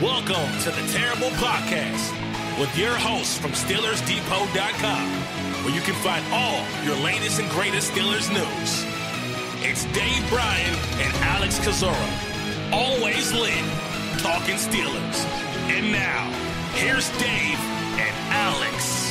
Welcome to the Terrible Podcast with your hosts from SteelersDepot.com, where you can find all your latest and greatest Steelers news. It's Dave Bryan and Alex Kozora, always lit, talking Steelers. And now, here's Dave and Alex.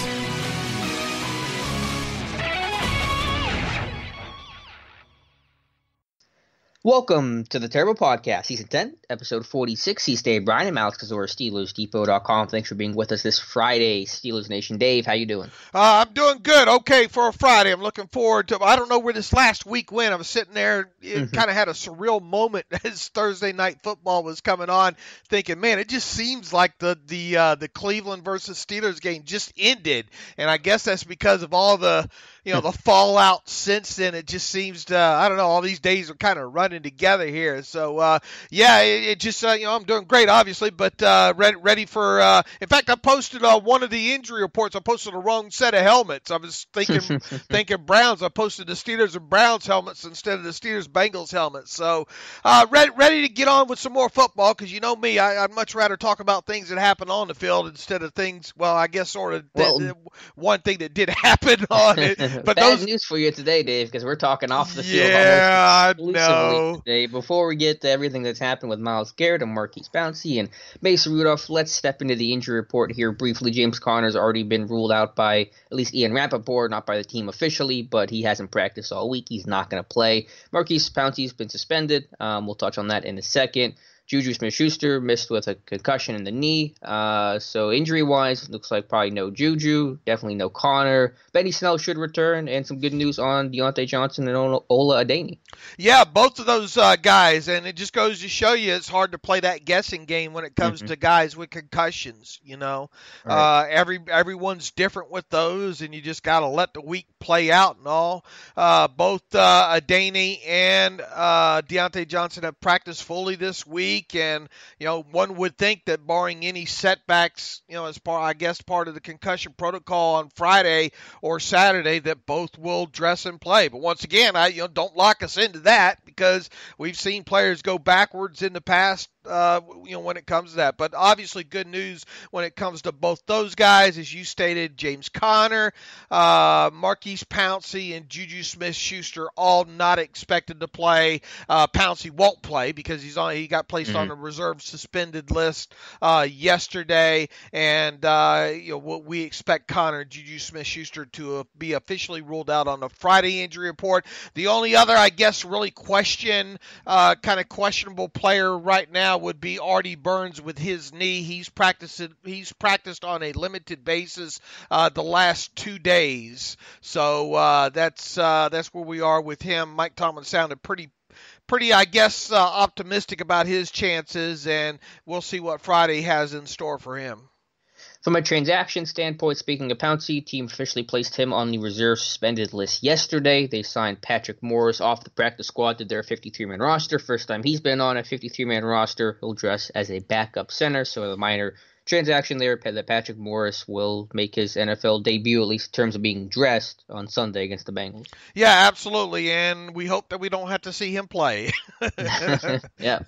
Welcome to the Terrible Podcast, Season 10, Episode 46. He's Dave Bryan. I'm Alex Kozora, SteelersDepot.com. Thanks for being with us this Friday, Steelers Nation. Dave, how you doing? I'm doing good. Okay, for a Friday. I'm looking forward to. I don't know where this last week went. I was sitting there, kind of had a surreal moment as Thursday night football was coming on, thinking, man, it just seems like the Cleveland versus Steelers game just ended, and I guess that's because of all the the fallout since then. It just seems to, I don't know, all these days are kind of running together here. So, it just, I'm doing great, obviously, but ready for, in fact, I posted one of the injury reports. I posted the wrong set of helmets. I was thinking Browns. I posted the Steelers and Browns helmets instead of the Steelers-Bengals helmets. So, ready to get on with some more football, because you know me, I'd much rather talk about things that happen on the field instead of things, well, I guess sort of one thing that did happen on it. But bad news for you today, Dave, because we're talking off the field almost exclusively no. today. Before we get to everything that's happened with Myles Garrett and Maurkice Pouncey and Mason Rudolph, let's step into the injury report here briefly. James Conner's already been ruled out by at least Ian Rappaport, not by the team officially, but he hasn't practiced all week. He's not going to play. Maurkice Pouncey's been suspended. We'll touch on that in a second. Juju Smith-Schuster missed with a concussion in the knee. So injury-wise, looks like probably no Juju, definitely no Conner. Benny Snell should return, and some good news on Deontay Johnson and Ola Adeniyi. Yeah, both of those guys, and it just goes to show you it's hard to play that guessing game when it comes to guys with concussions, Right. Everyone's different with those, and you just got to let the week play out and all. Both Adeniyi and Deontay Johnson have practiced fully this week. And one would think that barring any setbacks, as part of the concussion protocol on Friday or Saturday, that both will dress and play. But once again, don't lock us into that, because we've seen players go backwards in the past. When it comes to that. But obviously good news when it comes to both those guys, as you stated, James Conner, Maurkice Pouncey, and Juju Smith-Schuster all not expected to play. Pouncey won't play because he got placed on the reserve suspended list yesterday, and we expect Conner and Juju Smith-Schuster to be officially ruled out on the Friday injury report. The only other, I guess, really kind of questionable player right now would be Artie Burns with his knee. He's practiced on a limited basis the last 2 days. So that's where we are with him. Mike Tomlin sounded pretty, I guess, optimistic about his chances, and we'll see what Friday has in store for him. From a transaction standpoint, speaking of Pouncey, team officially placed him on the reserve suspended list yesterday. They signed Patrick Morris off the practice squad to their 53-man roster. First time he's been on a 53-man roster. He'll dress as a backup center, so a minor transaction there that Patrick Morris will make his NFL debut, at least in terms of being dressed, on Sunday against the Bengals. Yeah, absolutely, and we hope that we don't have to see him play. Yeah.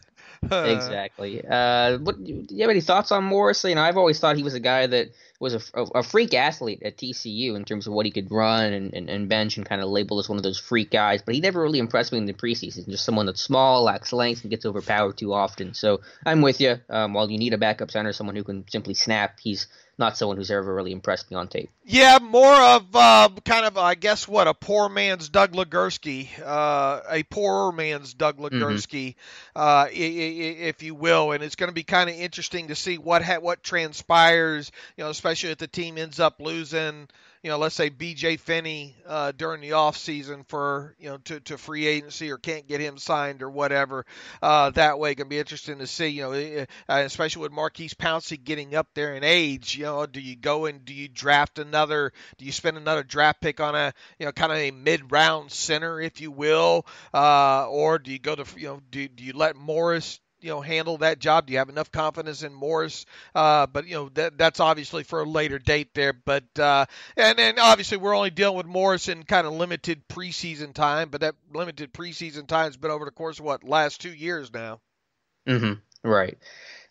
Exactly. Do you have any thoughts on Morris? I've always thought he was a guy that was a freak athlete at TCU in terms of what he could run and bench, and kind of labeled as one of those freak guys, but he never really impressed me in the preseason. Just someone that's small, lacks length, and gets overpowered too often. So I'm with you. While you need a backup center, someone who can simply snap, he's not someone who's ever really impressed me on tape. Yeah, more of kind of, I guess, a poor man's Doug Legursky, a poorer man's Doug Legursky, if you will. And it's going to be kind of interesting to see what transpires, especially if the team ends up losing, let's say B.J. Finney during the offseason for, to free agency, or can't get him signed or whatever. That way, it can be interesting to see, especially with Maurkice Pouncey getting up there in age. Do you go and do you spend another draft pick on a, kind of a mid-round center, if you will, or do you go to, do you let Morris handle that job? Do you have enough confidence in Morris? But that's obviously for a later date there. But and then obviously we're only dealing with Morris in kind of limited preseason time. But that limited preseason time has been over the course of last 2 years now. Right.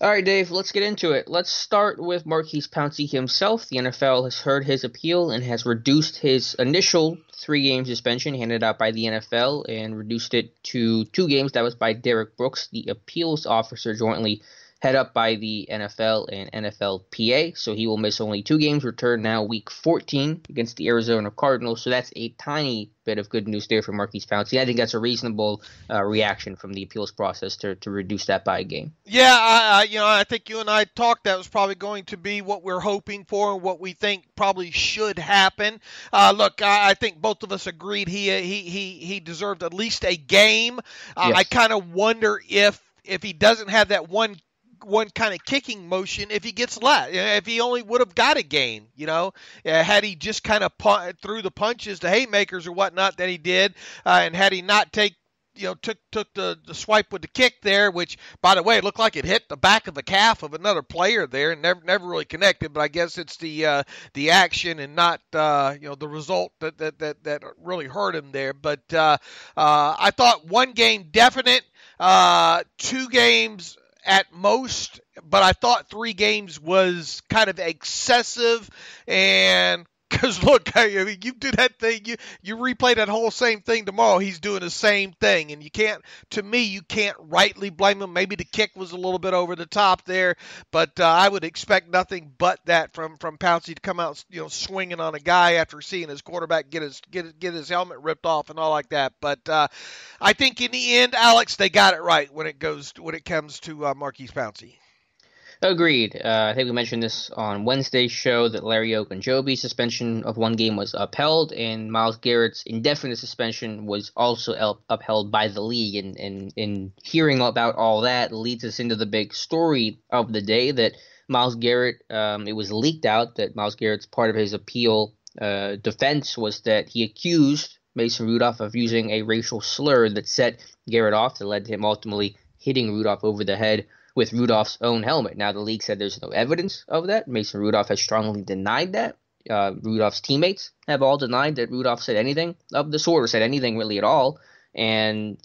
All right, Dave, let's get into it. Let's start with Maurkice Pouncey himself. The NFL has heard his appeal and has reduced his initial 3-game suspension handed out by the NFL and reduced it to 2 games. That was by Derek Brooks, the appeals officer jointly head up by the NFL and NFLPA. So he will miss only 2 games, return now week 14 against the Arizona Cardinals. So that's a tiny bit of good news there for Maurkice Pouncey. I think that's a reasonable reaction from the appeals process to reduce that by a game. Yeah, I think you and I talked that was probably going to be what we're hoping for and what we think probably should happen. Look, I think both of us agreed he deserved at least a game. Yes. I kind of wonder if he doesn't have that one kind of kicking motion, if he gets less, if he only would have got a game, had he just kind of threw the punches to haymakers or whatnot that he did, and had he not took the swipe with the kick there, which, by the way, it looked like it hit the back of the calf of another player there and never really connected, but I guess it's the action and not the result that really hurt him there. But I thought 1 game definite, 2 games at most, but I thought 3 games was kind of excessive. And because look, I mean, you do that thing, you replay that whole same thing tomorrow, he's doing the same thing, and you can't rightly blame him. Maybe the kick was a little bit over the top there, but I would expect nothing but that from Pouncey to come out, swinging on a guy after seeing his quarterback get his helmet ripped off and all like that. But I think in the end, Alex, they got it right when it comes to Maurkice Pouncey. Agreed. I think we mentioned this on Wednesday's show that Larry Ogunjobi's suspension of 1 game was upheld, and Myles Garrett's indefinite suspension was also upheld by the league. And hearing about all that leads us into the big story of the day that Myles Garrett, it was leaked out that Myles Garrett's part of his appeal defense was that he accused Mason Rudolph of using a racial slur that set Garrett off, that led to him ultimately hitting Rudolph over the head with Rudolph's own helmet. Now, the league said there's no evidence of that. Mason Rudolph has strongly denied that. Rudolph's teammates have all denied that Rudolph said anything of the sort or said anything really at all. And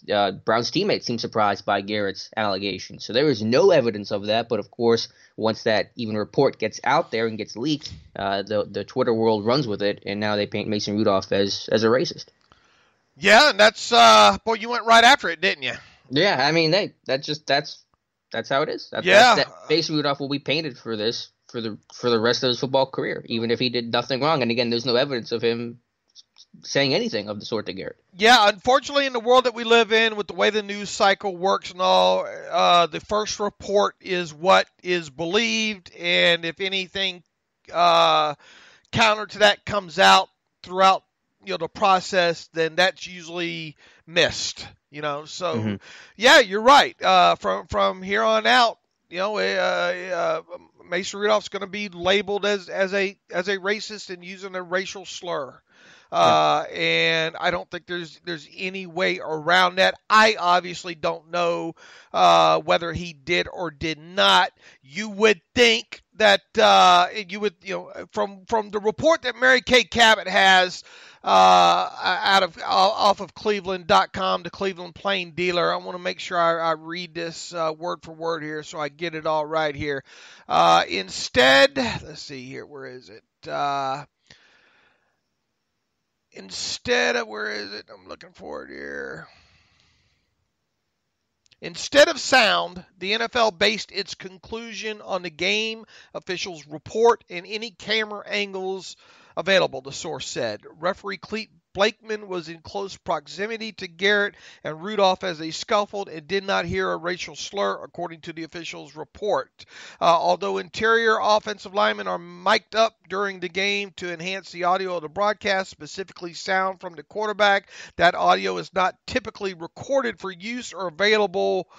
Brown's teammates seem surprised by Garrett's allegation. So there is no evidence of that. But, of course, once that even report gets out there and gets leaked, the Twitter world runs with it. And now they paint Mason Rudolph as a racist. Yeah, and that's boy, you went right after it, didn't you? Yeah, I mean, that's how it is. Mason Rudolph will be painted for this for the rest of his football career, even if he did nothing wrong. And again, there's no evidence of him saying anything of the sort to Garrett. Yeah, unfortunately, in the world that we live in, with the way the news cycle works and all, the first report is what is believed, and if anything counter to that comes out throughout the process, then that's usually missed. So yeah, you're right. From here on out, Mason Rudolph's going to be labeled as a racist and using a racial slur. And I don't think there's any way around that. I obviously don't know whether he did or did not. You would think that from the report that Mary Kay Cabot has off of Cleveland.com, the Cleveland Plain Dealer. I want to make sure I read this word for word here so I get it all right here. Instead, let's see here. Where is it? Where is it? I'm looking for it here. Instead of sound, the NFL based its conclusion on the game officials' report and any camera angles available, the source said. Referee Cleet Blakeman was in close proximity to Garrett and Rudolph as they scuffled and did not hear a racial slur, according to the official's report. Although interior offensive linemen are mic'd up during the game to enhance the audio of the broadcast, specifically sound from the quarterback, that audio is not typically recorded for use or available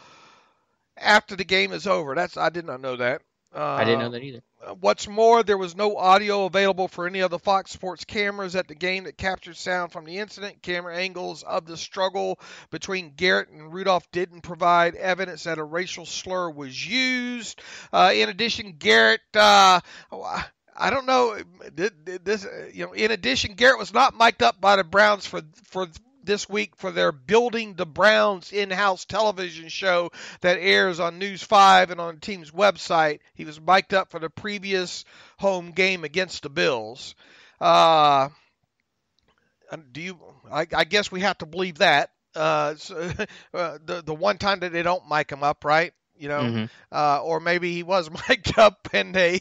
after the game is over. I did not know that. I didn't know that either. What's more, there was no audio available for any of the Fox Sports cameras at the game that captured sound from the incident. Camera angles of the struggle between Garrett and Rudolph didn't provide evidence that a racial slur was used. In addition, Garrett, I don't know this. In addition, Garrett was not mic'd up by the Browns for this week for their Building the Browns in-house television show that airs on News 5 and on the team's website. He was mic'd up for the previous home game against the Bills. I guess we have to believe that. The one time that they don't mic him up, right? Or maybe he was mic'd up and they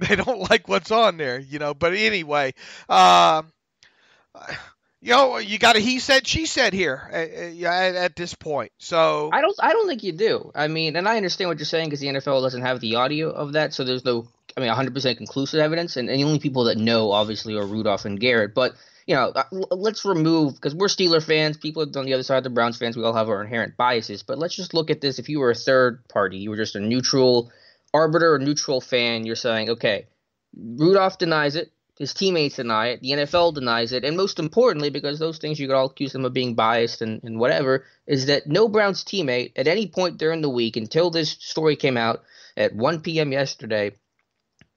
don't like what's on there, But anyway, you got a he said, she said here at this point. So I don't think you do. I mean, and I understand what you're saying because the NFL doesn't have the audio of that, so there's no, 100% conclusive evidence, and the only people that know, obviously, are Rudolph and Garrett. But let's remove, because we're Steeler fans, people on the other side, the Browns fans, we all have our inherent biases. But let's just look at this. If you were a third party, you were just a neutral arbiter, a neutral fan, you're saying, okay, Rudolph denies it. His teammates deny it. The NFL denies it. And most importantly, because those things you could all accuse them of being biased and whatever, is that no Browns teammate at any point during the week until this story came out at 1 p.m. yesterday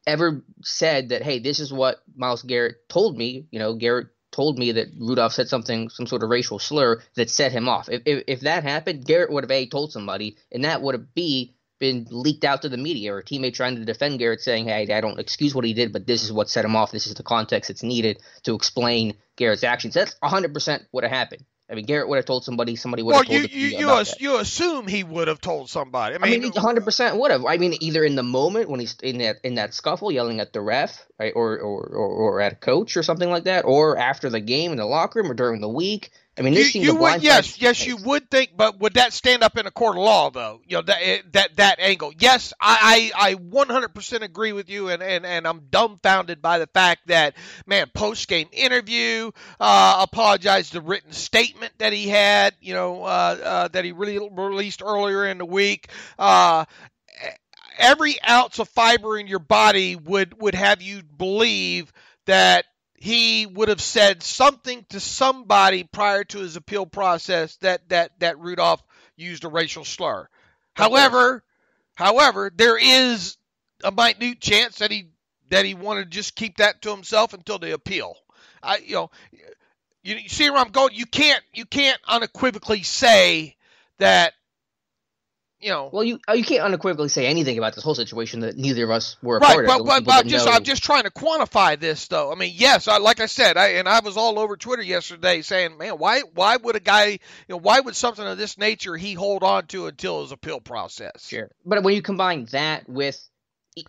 ever said that, hey, this is what Myles Garrett told me. Garrett told me that Rudolph said something, some sort of racial slur that set him off. If that happened, Garrett would have told somebody, and that would have been leaked out to the media, or a teammate trying to defend Garrett saying, hey, I don't excuse what he did, but this is what set him off. This is the context that's needed to explain Garrett's actions. That's 100% would have happened. Garrett would have told somebody would have told you assume he would have told somebody. 100% would have. Either in the moment when he's in that scuffle yelling at the ref, right, or at a coach or something like that, or after the game in the locker room or during the week. This seemed yes, you would think, but would that stand up in a court of law, though? That angle. Yes, I 100% agree with you, and I'm dumbfounded by the fact that, man, post-game interview, apologized the written statement that he had, that he really released earlier in the week. Every ounce of fiber in your body would have you believe that he would have said something to somebody prior to his appeal process that Rudolph used a racial slur. However, there is a minute chance that he wanted to just keep that to himself until the appeal. You see where I'm going? You can't unequivocally say that. Well, you can't unequivocally say anything about this whole situation that neither of us were a part of. But I'm just trying to quantify this, though. Yes, like I said, I was all over Twitter yesterday saying, man, why would a guy, why would something of this nature he hold on to until his appeal process? Sure, but when you combine that with,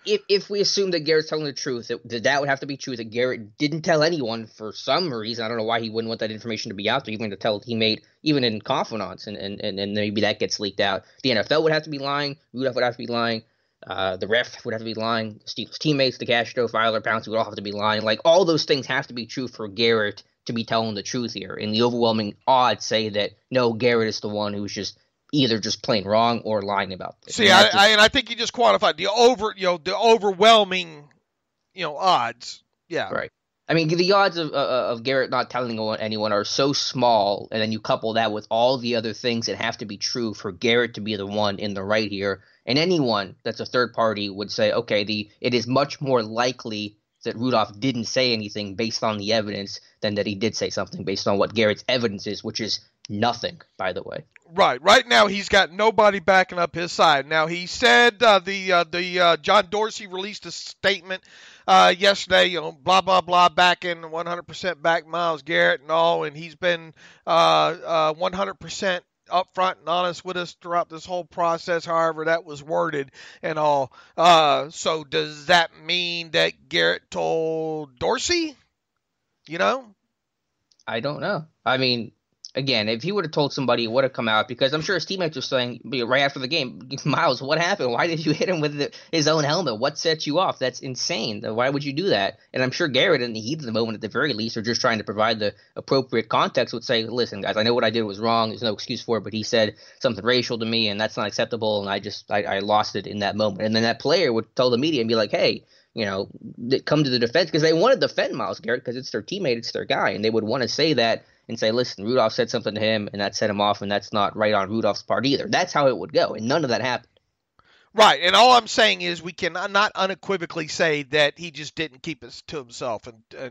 if we assume that Garrett's telling the truth, that would have to be true, that Garrett didn't tell anyone for some reason. I don't know why he wouldn't want that information to be out there, even to tell a teammate, even in confidence, and maybe that gets leaked out. The NFL would have to be lying. Rudolph would have to be lying. The ref would have to be lying. The Steelers teammates, DeCastro, Filer, Pouncey would all have to be lying. Like, all those things have to be true for Garrett to be telling the truth here. And the overwhelming odds say that, no, Garrett is the one who's just either just plain wrong or lying about this. See, I think you just quantified the overwhelming, odds. Yeah. Right. The odds of Garrett not telling anyone are so small, and then you couple that with all the other things that have to be true for Garrett to be the one in the right here. And anyone that's a third party would say, okay, it is much more likely that Rudolph didn't say anything based on the evidence than that he did say something based on what Garrett's evidence is, which is nothing, by the way. Right. Right now, he's got nobody backing up his side. Now, he said the John Dorsey released a statement yesterday, blah, blah, blah, backing 100% back Myles Garrett and all, and he's been 100% upfront and honest with us throughout this whole process, however that was worded and all. So does that mean that Garrett told Dorsey? I don't know. Again, if he would have told somebody, it would have come out, because I'm sure his teammates were saying right after the game, Myles, what happened? Why did you hit him with his own helmet? What set you off? That's insane. Why would you do that? And I'm sure Garrett, in the heat of the moment, at the very least, or just trying to provide the appropriate context, would say, listen, guys, I know what I did was wrong. There's no excuse for it, but he said something racial to me, and that's not acceptable, and I lost it in that moment. And then that player would tell the media and be like, hey, come to the defense, because they want to defend Myles Garrett because it's their teammate, it's their guy, and they would want to say that and say, listen, Rudolph said something to him, and that set him off, and that's not right on Rudolph's part either. That's how it would go, and none of that happened. Right, and all I'm saying is we can not unequivocally say that he just didn't keep it to himself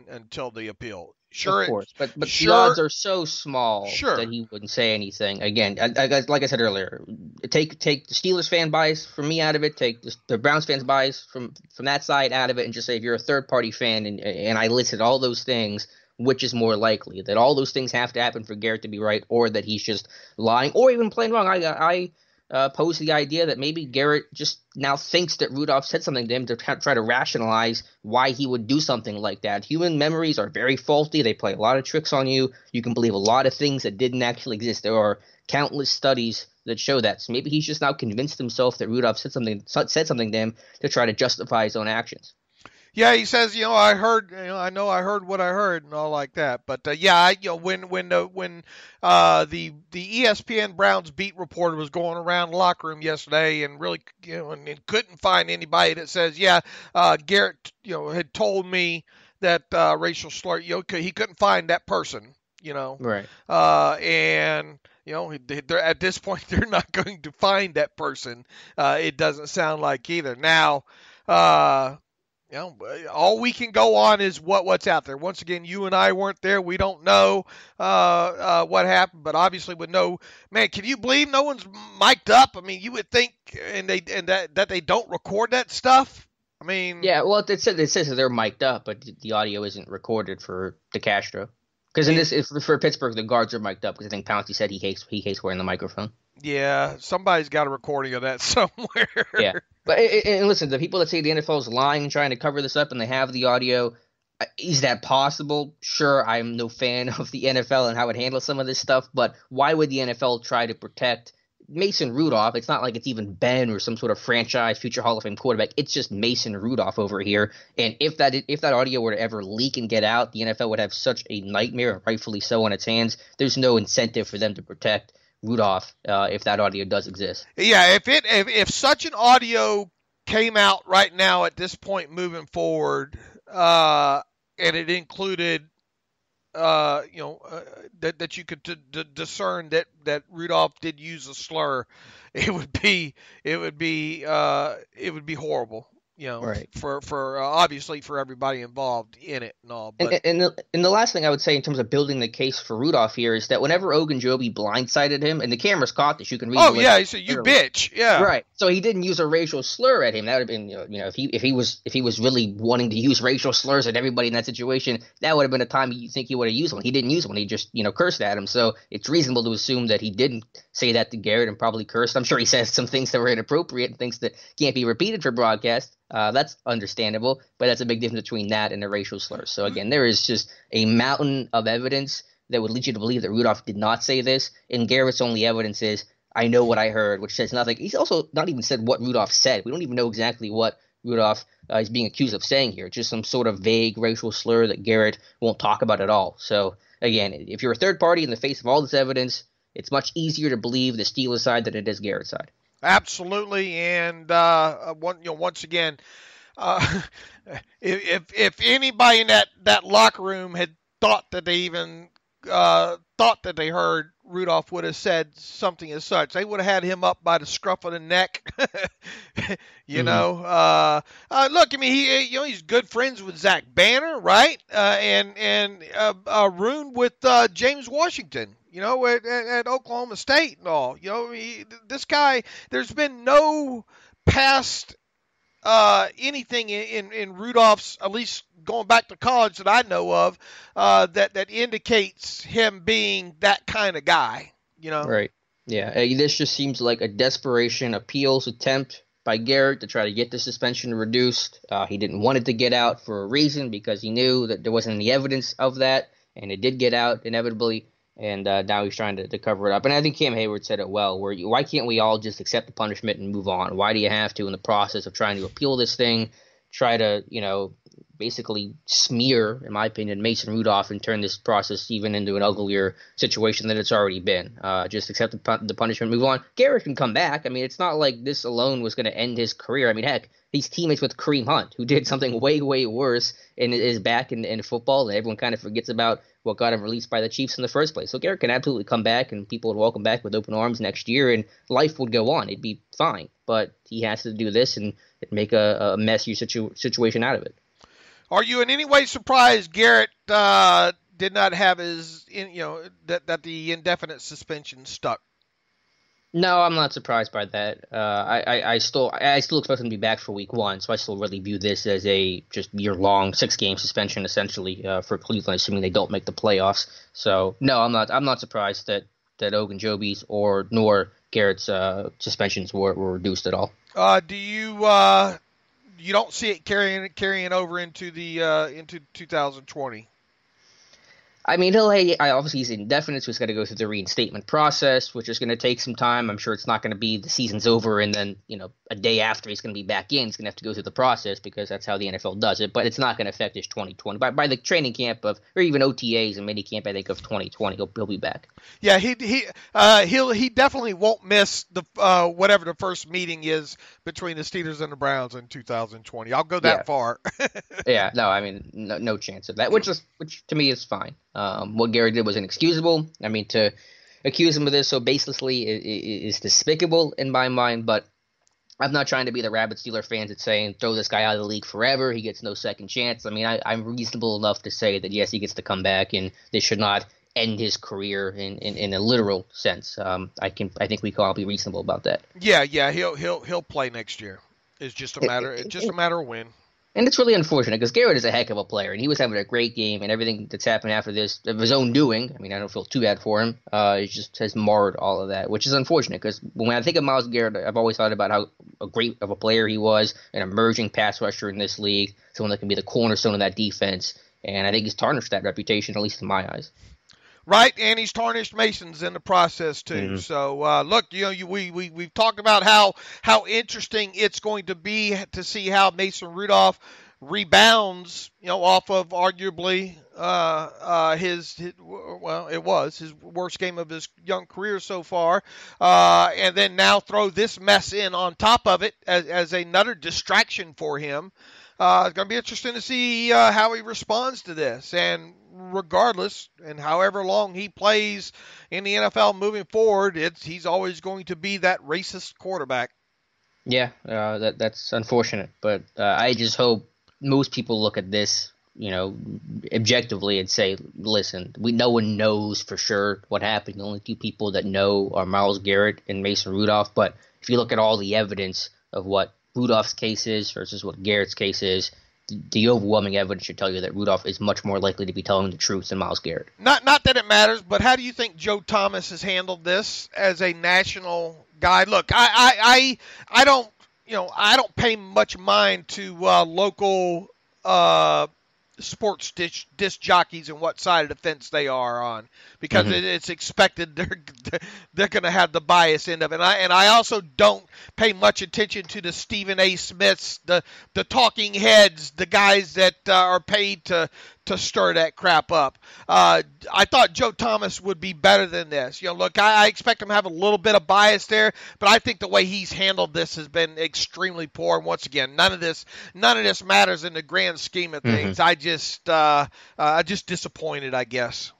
until the appeal Sure. Of course, but the sure, odds are so small that he wouldn't say anything. Again, like I said earlier, take the Steelers fan bias from me out of it. Take the Browns fans bias from that side out of it, and just say if you're a third party fan, and I listed all those things, which is more likely that all those things have to happen for Garrett to be right, or that he's just lying, or even plain wrong. I posed the idea that maybe Garrett just now thinks that Rudolph said something to him to try to rationalize why he would do something like that. Human memories are very faulty. They play a lot of tricks on you. You can believe a lot of things that didn't actually exist. There are countless studies that show that. So maybe he's just now convinced himself that Rudolph said something to him to try to justify his own actions. Yeah, he says, I heard, I know I heard what I heard and all like that. But when the ESPN Browns beat reporter was going around the locker room yesterday and really, and couldn't find anybody that says, Garrett, had told me that racial slur, he couldn't find that person, Right. And at this point they're not going to find that person. It doesn't sound like either. Now, all we can go on is what's out there. Once again, you and I weren't there. We don't know what happened, but obviously would know. Man, can you believe no one's mic'd up? I mean, you would think, that they don't record that stuff. I mean, yeah. Well, it says that they're mic'd up, but the audio isn't recorded for DeCastro. Because for Pittsburgh, the guards are mic'd up because I think Pouncey said he hates wearing the microphone. Yeah, somebody's got a recording of that somewhere. Yeah, but and listen, the people that say the NFL is lying and trying to cover this up and they have the audio, is that possible? Sure, I'm no fan of the NFL and how it handles some of this stuff, but why would the NFL try to protect Mason Rudolph? It's not like it's even Ben or some sort of franchise future Hall of Fame quarterback. It's just Mason Rudolph over here. And if that audio were to ever leak and get out, the NFL would have such a nightmare, and rightfully so, on its hands. There's no incentive for them to protect Rudolph if that audio does exist. Yeah, if such an audio came out right now at this point moving forward, and it included that you could discern that Rudolph did use a slur, it would be horrible. Right. For obviously for everybody involved in it and all. But and the last thing I would say in terms of building the case for Rudolph here is that whenever Ogunjobi blindsided him, and the cameras caught this, you can read. Oh yeah, he said, "You bitch." Yeah. Right. So he didn't use a racial slur at him. That would have been, if he was really wanting to use racial slurs at everybody in that situation, that would have been a time you think he would have used one. He didn't use one. He just cursed at him. So it's reasonable to assume that he didn't say that to Garrett and probably cursed. I'm sure he says some things that were inappropriate and things that can't be repeated for broadcast. That's understandable, but that's a big difference between that and a racial slur. So again, there is just a mountain of evidence that would lead you to believe that Rudolph did not say this, and Garrett's only evidence is, I know what I heard, which says nothing. He's also not even said what Rudolph said. We don't even know exactly what Rudolph is being accused of saying here. Just some sort of vague racial slur that Garrett won't talk about at all. So again, if you're a third party in the face of all this evidence, it's much easier to believe the Steelers side than it is Garrett's side. Absolutely, and once again, if anybody in that locker room had thought that they heard Rudolph would have said something as such, they would have had him up by the scruff of the neck. Look, I mean, he's good friends with Zach Banner, right? And Rune with James Washington. At Oklahoma State and all. This guy, there's been no past anything in Rudolph's, at least going back to college that I know of, that indicates him being that kind of guy. Right. Yeah. This just seems like a desperation appeals attempt by Garrett to try to get the suspension reduced. He didn't want it to get out for a reason because he knew that there wasn't any evidence of that, and it did get out inevitably. And now he's trying to cover it up. And I think Cam Hayward said it well, why can't we all just accept the punishment and move on? Why do you have to, in the process of trying to appeal this thing, try to, basically smear, in my opinion, Mason Rudolph and turn this process even into an uglier situation than it's already been? Just accept the punishment, move on. Garrett can come back. I mean, it's not like this alone was going to end his career. I mean, heck, he's teammates with Kareem Hunt, who did something way, way worse and is back in football, and everyone kind of forgets about what got him released by the Chiefs in the first place. So Garrett can absolutely come back, and people would welcome back with open arms next year, and life would go on. It'd be fine. But he has to do this and make a messier situation out of it. Are you in any way surprised Garrett have his, that the indefinite suspension stuck. No, I'm not surprised by that. I still expect him to be back for week 1, so I still really view this as a just year-long 6-game suspension essentially for Cleveland, assuming they don't make the playoffs. So no, I'm not surprised that Ogunjobi's nor Garrett's suspensions were reduced at all. Do you don't see it carrying over into 2020? I mean, obviously he's indefinite, so he's got to go through the reinstatement process, which is going to take some time. I'm sure it's not going to be the season's over and then, a day after he's going to be back in. He's going to have to go through the process because that's how the NFL does it. But it's not going to affect his 2020. By the training camp or even OTAs and minicamp, I think, of 2020, he'll be back. Yeah, he definitely won't miss the whatever the first meeting is between the Steelers and the Browns in 2020. I'll go that far. Yeah, no, I mean, no chance of that, which to me is fine. What Garrett did was inexcusable. I mean, to accuse him of this so baselessly is despicable in my mind, but I'm not trying to be the rabid Steeler fans that's saying throw this guy out of the league forever. He gets no second chance. I mean, I'm reasonable enough to say that, yes, he gets to come back, and this should not end his career in a literal sense. I think we can all be reasonable about that. Yeah, he'll play next year. It's just a matter of when. And it's really unfortunate because Garrett is a heck of a player, and he was having a great game, and everything that's happened after this of his own doing. I mean, I don't feel too bad for him. It just has marred all of that, which is unfortunate because when I think of Myles Garrett, I've always thought about how great of a player he was, an emerging pass rusher in this league, someone that can be the cornerstone of that defense, and I think he's tarnished that reputation, at least in my eyes. Right, and he's tarnished Mason's in the process too. Mm-hmm. So look, we've talked about how interesting it's going to be to see how Mason Rudolph rebounds, off of arguably it was his worst game of his young career so far, and then now throw this mess in on top of it as another distraction for him. It's going to be interesting to see how he responds to this. And regardless, and however long he plays in the NFL moving forward, he's always going to be that racist quarterback. Yeah, that's unfortunate. But I just hope most people look at this, objectively and say, listen, no one knows for sure what happened. The only two people that know are Myles Garrett and Mason Rudolph. But if you look at all the evidence of what Rudolph's case is versus what Garrett's case is, the overwhelming evidence should tell you that Rudolph is much more likely to be telling the truth than Myles Garrett. Not that it matters, but how do you think Joe Thomas has handled this as a national guy? Look, I don't pay much mind to local sports disc jockeys and what side of the fence they are on, because it's expected they're going to have the bias end of it. And I also don't pay much attention to the Stephen A. Smiths, the talking heads, the guys that are paid to stir that crap up. I thought Joe Thomas would be better than this. Look, I expect him to have a little bit of bias there, but I think the way he's handled this has been extremely poor. And once again, none of this matters in the grand scheme of things. I just disappointed, I guess.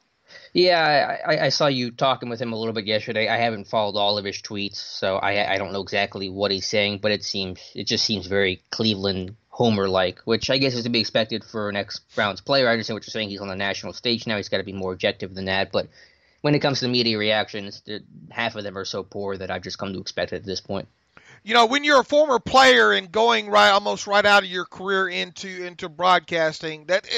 Yeah, I saw you talking with him a little bit yesterday. I haven't followed all of his tweets, so I don't know exactly what he's saying, but it just seems very Cleveland Homer-like, which I guess is to be expected for an ex-Browns player. I understand what you're saying. He's on the national stage now. He's got to be more objective than that. But when it comes to media reactions, half of them are so poor that I've just come to expect it at this point. When you're a former player and going almost right out of your career into broadcasting, that's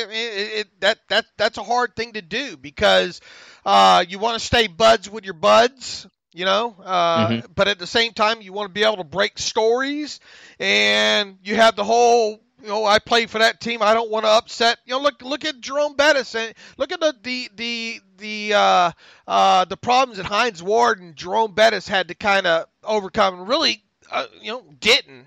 a hard thing to do, because you want to stay buds with your buds. But at the same time, you want to be able to break stories, and you have the whole, I played for that team, I don't want to upset. Look at Jerome Bettis, and look at the problems that Hines Ward and Jerome Bettis had to kind of overcome, and really, didn't.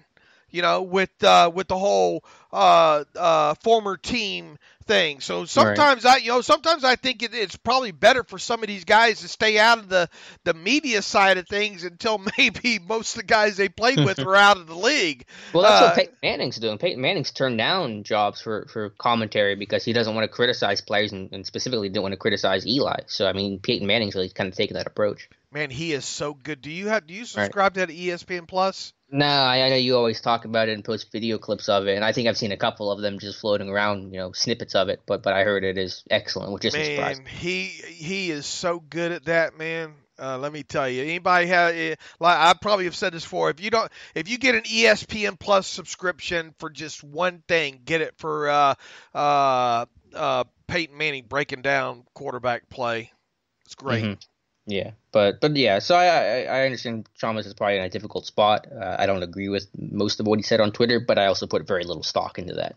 With the whole former team thing. So sometimes sometimes I think it's probably better for some of these guys to stay out of the media side of things until maybe most of the guys they played with are out of the league. Well, that's what Peyton Manning's doing. Peyton Manning's turned down jobs for commentary because he doesn't want to criticize players, and specifically didn't want to criticize Eli. So, I mean, Peyton Manning's really kind of taking that approach. Man, he is so good. Do you Right. subscribe to that ESPN Plus? No, I know you always talk about it and post video clips of it, and I think I've seen a couple of them just floating around, snippets of it. But I heard it is excellent, which isn't surprising. Man, he is so good at that, man. Let me tell you, anybody have like I probably have said this before. If you get an ESPN Plus subscription for just one thing, get it for Peyton Manning breaking down quarterback play. It's great. Hmm. Yeah, but yeah. So I understand Thomas is probably in a difficult spot. I don't agree with most of what he said on Twitter, but I also put very little stock into that.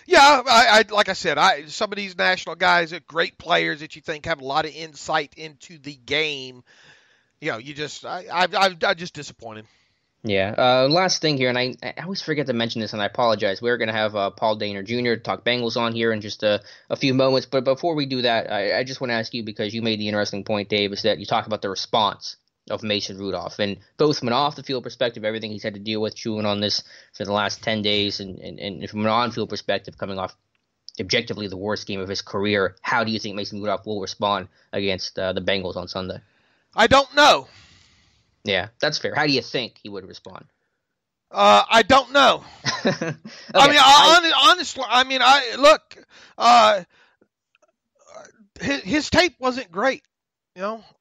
Yeah, I like I said, some of these national guys are great players that you think have a lot of insight into the game. You just I just disappointed. Yeah. Last thing here, and I always forget to mention this, and I apologize. We're going to have Paul Dehner Jr. to talk Bengals on here in just a few moments. But before we do that, I just want to ask you, because you made the interesting point, Dave, is that you talk about the response of Mason Rudolph. And both from an off-the-field perspective, everything he's had to deal with chewing on this for the last 10 days, and from an on-field perspective, coming off objectively the worst game of his career, how do you think Mason Rudolph will respond against the Bengals on Sunday? I don't know. Yeah, that's fair. How do you think he would respond? I don't know. Okay, I mean, honestly, I mean, look. His tape wasn't great,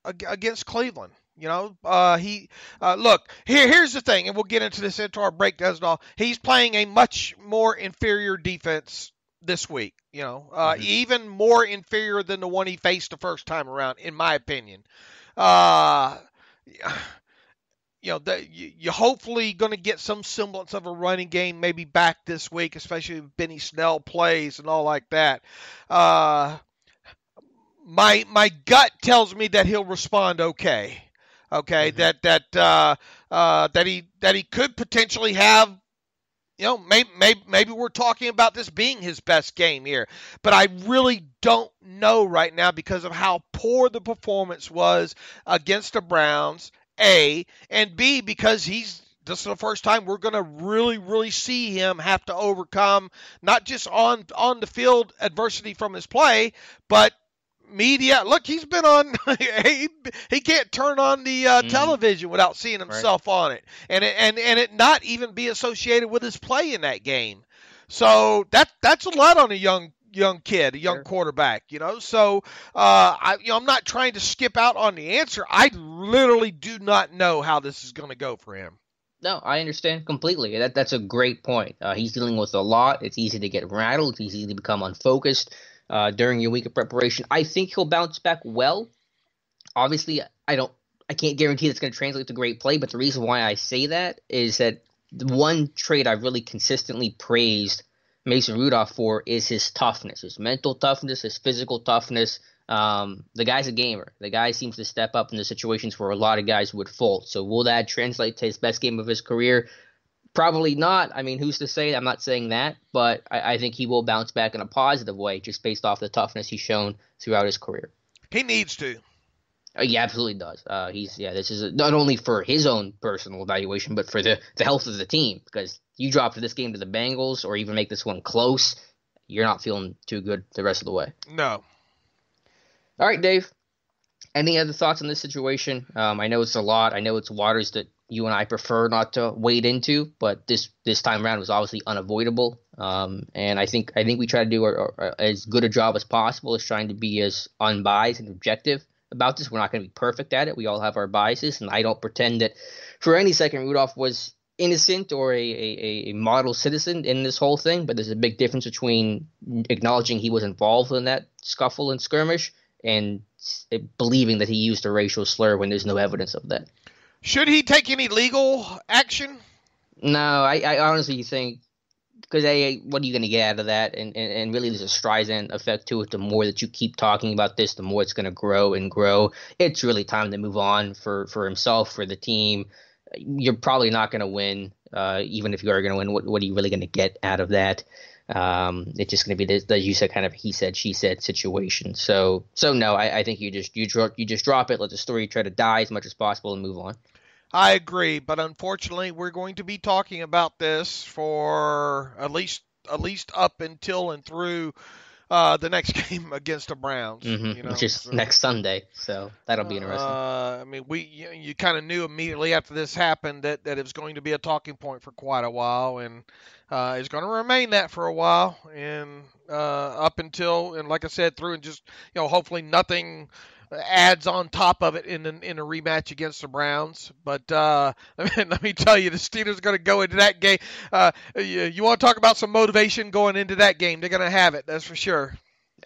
against Cleveland. He look here's the thing, and we'll get into this into our breakdowns and all. He's playing a much more inferior defense this week. Even more inferior than the one he faced the first time around, in my opinion. You're hopefully going to get some semblance of a running game maybe back this week, especially if Benny Snell plays and all like that. My gut tells me that he'll respond okay. Okay, mm-hmm. that he could potentially have. Maybe we're talking about this being his best game here, but I really don't know right now because of how poor the performance was against the Browns. A, and B, because this is the first time we're going to really, really see him have to overcome not just on the field adversity from his play, but media. Look, he's been on. he can't turn on the television without seeing himself on it, and it not even be associated with his play in that game. So that's a lot on a young kid, a young quarterback, So I'm not trying to skip out on the answer. I literally do not know how this is going to go for him. No, I understand completely. That's a great point. He's dealing with a lot. It's easy to get rattled. It's easy to become unfocused during your week of preparation. I think he'll bounce back well. Obviously, I can't guarantee that's going to translate to great play, but the reason why I say that is that the one trait I've really consistently praised Mason Rudolph for is his toughness, his mental toughness, his physical toughness. The guy's a gamer. The guy seems to step up in the situations where a lot of guys would fold. So will that translate to his best game of his career? Probably not. I mean, who's to say? I'm not saying that, but I think he will bounce back in a positive way just based off the toughness he's shown throughout his career. He needs to. He absolutely does. This is not only for his own personal evaluation, but for the health of the team. Because you drop this game to the Bengals, or even make this one close, you're not feeling too good the rest of the way. No. All right, Dave. Any other thoughts on this situation? I know it's a lot. I know it's waters that you and I prefer not to wade into, but this time around was obviously unavoidable. And I think we try to do as good a job as possible as trying to be as unbiased and objective about this. We're not going to be perfect at it. We all have our biases, and I don't pretend that for any second Rudolph was innocent or a model citizen in this whole thing, but there's a big difference between acknowledging he was involved in that scuffle and skirmish and believing that he used a racial slur when there's no evidence of that. Should he take any legal action? No, I honestly think, because what are you going to get out of that? And really there's a Streisand effect to it. The more that you keep talking about this, the more it's going to grow and grow. It's really time to move on for himself, for the team. You're probably not going to win. Even if you are going to win, what are you really going to get out of that? It's just going to be this, as you said, kind of he said, she said situation. So no, I think you just drop it, let the story try to die as much as possible and move on. I agree, but unfortunately, we're going to be talking about this for at least up until and through the next game against the Browns. Which is next Sunday, so that'll be interesting. I mean, you kind of knew immediately after this happened that it was going to be a talking point for quite a while, and it's going to remain that for a while, and up until, and like I said, through, and just hopefully nothing adds on top of it in a rematch against the Browns. But let me tell you, the Steelers are going to go into that game. You want to talk about some motivation going into that game? They're going to have it, that's for sure.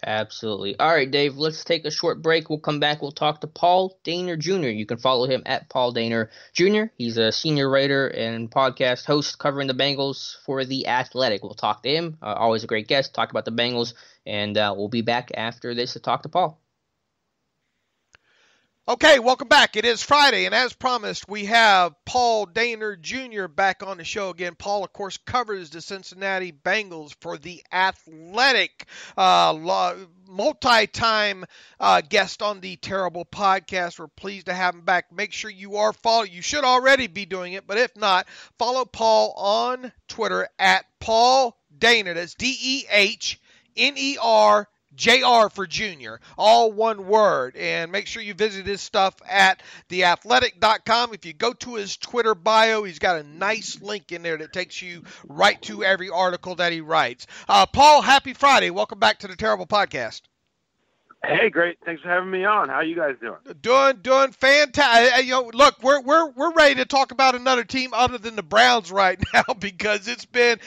Absolutely. All right, Dave, let's take a short break. We'll come back. We'll talk to Paul Dehner Jr. You can follow him at Paul Dehner Jr. He's a senior writer and podcast host covering the Bengals for The Athletic. We'll talk to him. Always a great guest. Talk about the Bengals. And we'll be back after this to talk to Paul. Okay, welcome back. It is Friday, and as promised, we have Paul Dehner Jr. back on the show again. Paul, of course, covers the Cincinnati Bengals for The Athletic, multi-time guest on the Terrible Podcast. We're pleased to have him back. Make sure you are following. You should already be doing it, but if not, follow Paul on Twitter at Paul Dehner. That's DEHNER. JR for Junior, all one word. And make sure you visit his stuff at theathletic.com. If you go to his Twitter bio, he's got a nice link in there that takes you right to every article that he writes. Paul, happy Friday. Welcome back to the Terrible Podcast. Hey, great. Thanks for having me on. How are you guys doing? Doing fantastic. Look, we're ready to talk about another team other than the Browns right now because it's been,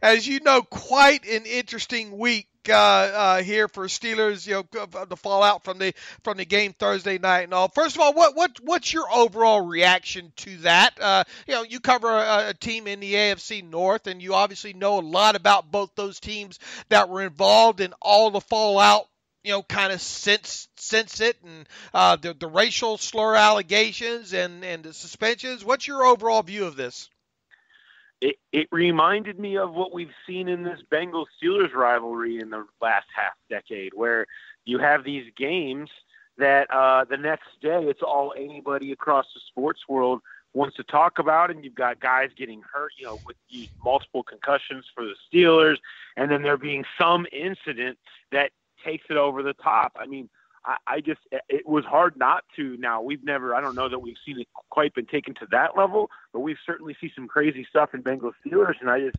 as you know, quite an interesting week here for Steelers. The fallout from the game Thursday night and all. First of all, what's your overall reaction to that? You cover a team in the AFC North, and you obviously know a lot about both those teams that were involved in all the fallout. Kind of since it, and the racial slur allegations and the suspensions. What's your overall view of this? It reminded me of what we've seen in this Bengals-Steelers rivalry in the last half decade, where you have these games that the next day it's all anybody across the sports world wants to talk about, and you've got guys getting hurt, with these multiple concussions for the Steelers, and then there being some incident that takes it over the top. I mean, it was hard not to. Now, I don't know that we've seen it quite been taken to that level, but we've certainly seen some crazy stuff in Bengals Steelers, and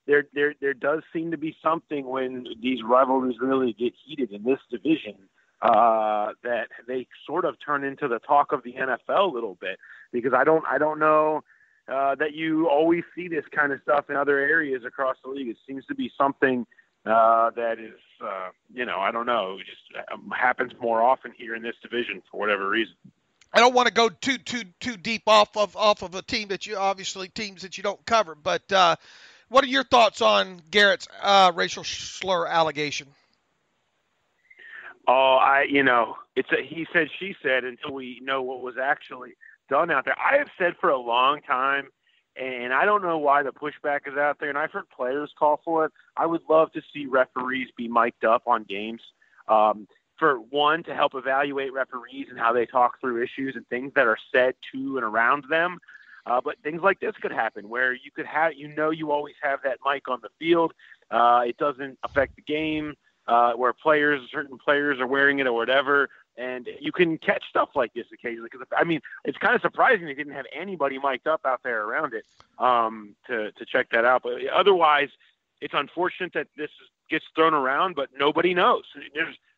there does seem to be something when these rivalries really get heated in this division that they sort of turn into the talk of the NFL a little bit, because I don't know that you always see this kind of stuff in other areas across the league. It seems to be something that is, I don't know, just happens more often here in this division for whatever reason. I don't want to go too deep off of a team that teams that you don't cover, but what are your thoughts on Garrett's racial slur allegation? Oh, it's a he said, she said until we know what was actually done out there. I have said for a long time, and I don't know why the pushback is out there, and I've heard players call for it. I would love to see referees be mic'd up on games. For one, to help evaluate referees and how they talk through issues and things that are said to and around them. But things like this could happen where you could have, you always have that mic on the field. It doesn't affect the game where certain players are wearing it or whatever. And you can catch stuff like this occasionally. Because, it's kind of surprising they didn't have anybody mic'd up out there around it to check that out. But otherwise, it's unfortunate that this gets thrown around, but nobody knows.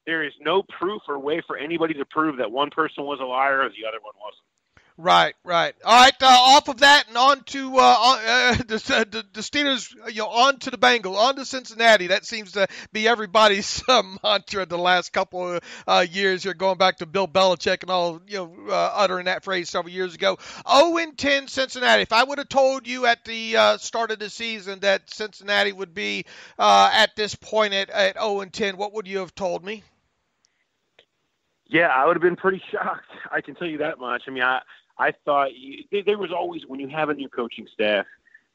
There is no proof or way for anybody to prove that one person was a liar or the other one wasn't. Right. All right, off of that and on to the Steelers, on to the Bengals, on to Cincinnati. That seems to be everybody's mantra the last couple of years here, going back to Bill Belichick and all, uttering that phrase several years ago. 0-10 Cincinnati. If I would have told you at the start of the season that Cincinnati would be at this point at 0-10, what would you have told me? Yeah, I would have been pretty shocked. I can tell you that much. I thought there was always, when you have a new coaching staff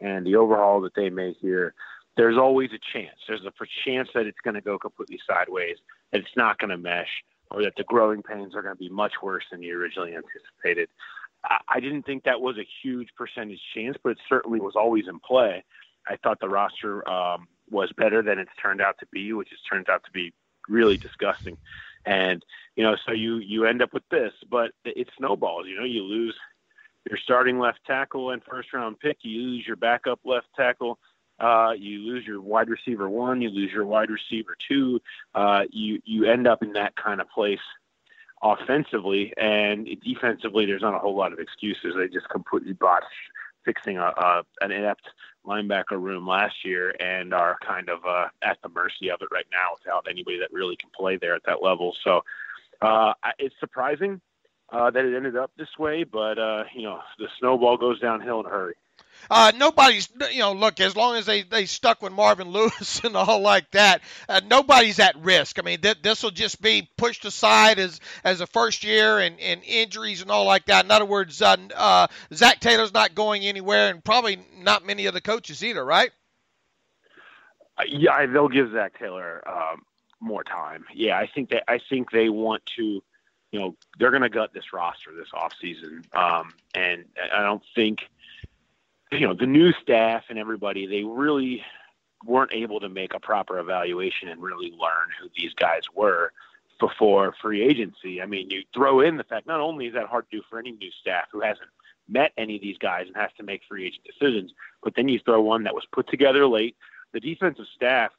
and the overhaul that they make here, there's always a chance. There's a chance that it's going to go completely sideways, that it's not going to mesh, or that the growing pains are going to be much worse than you originally anticipated. I didn't think that was a huge percentage chance, but it certainly was always in play. I thought the roster was better than it's turned out to be, which has turned out to be really disgusting. And, so you end up with this, but it snowballs. You lose your starting left tackle and first-round pick. You lose your backup left tackle. You lose your wide receiver 1. You lose your wide receiver 2. You end up in that kind of place offensively, and defensively there's not a whole lot of excuses. They just completely botched fixing an inept linebacker room last year and are kind of at the mercy of it right now without anybody that really can play there at that level. So it's surprising that it ended up this way, but the snowball goes downhill in a hurry. Nobody's, look, as long as they stuck with Marvin Lewis and all like that, nobody's at risk. I mean, this will just be pushed aside as a first year and injuries and all like that. In other words, Zach Taylor's not going anywhere, and probably not many of the coaches either, right? Yeah, they'll give Zach Taylor more time. Yeah, I think they want to, they're going to gut this roster this offseason. And I don't think, the new staff and everybody, they really weren't able to make a proper evaluation and really learn who these guys were before free agency. I mean, you throw in the fact, not only is that hard to do for any new staff who hasn't met any of these guys and has to make free agent decisions, but then you throw one that was put together late. The defensive staff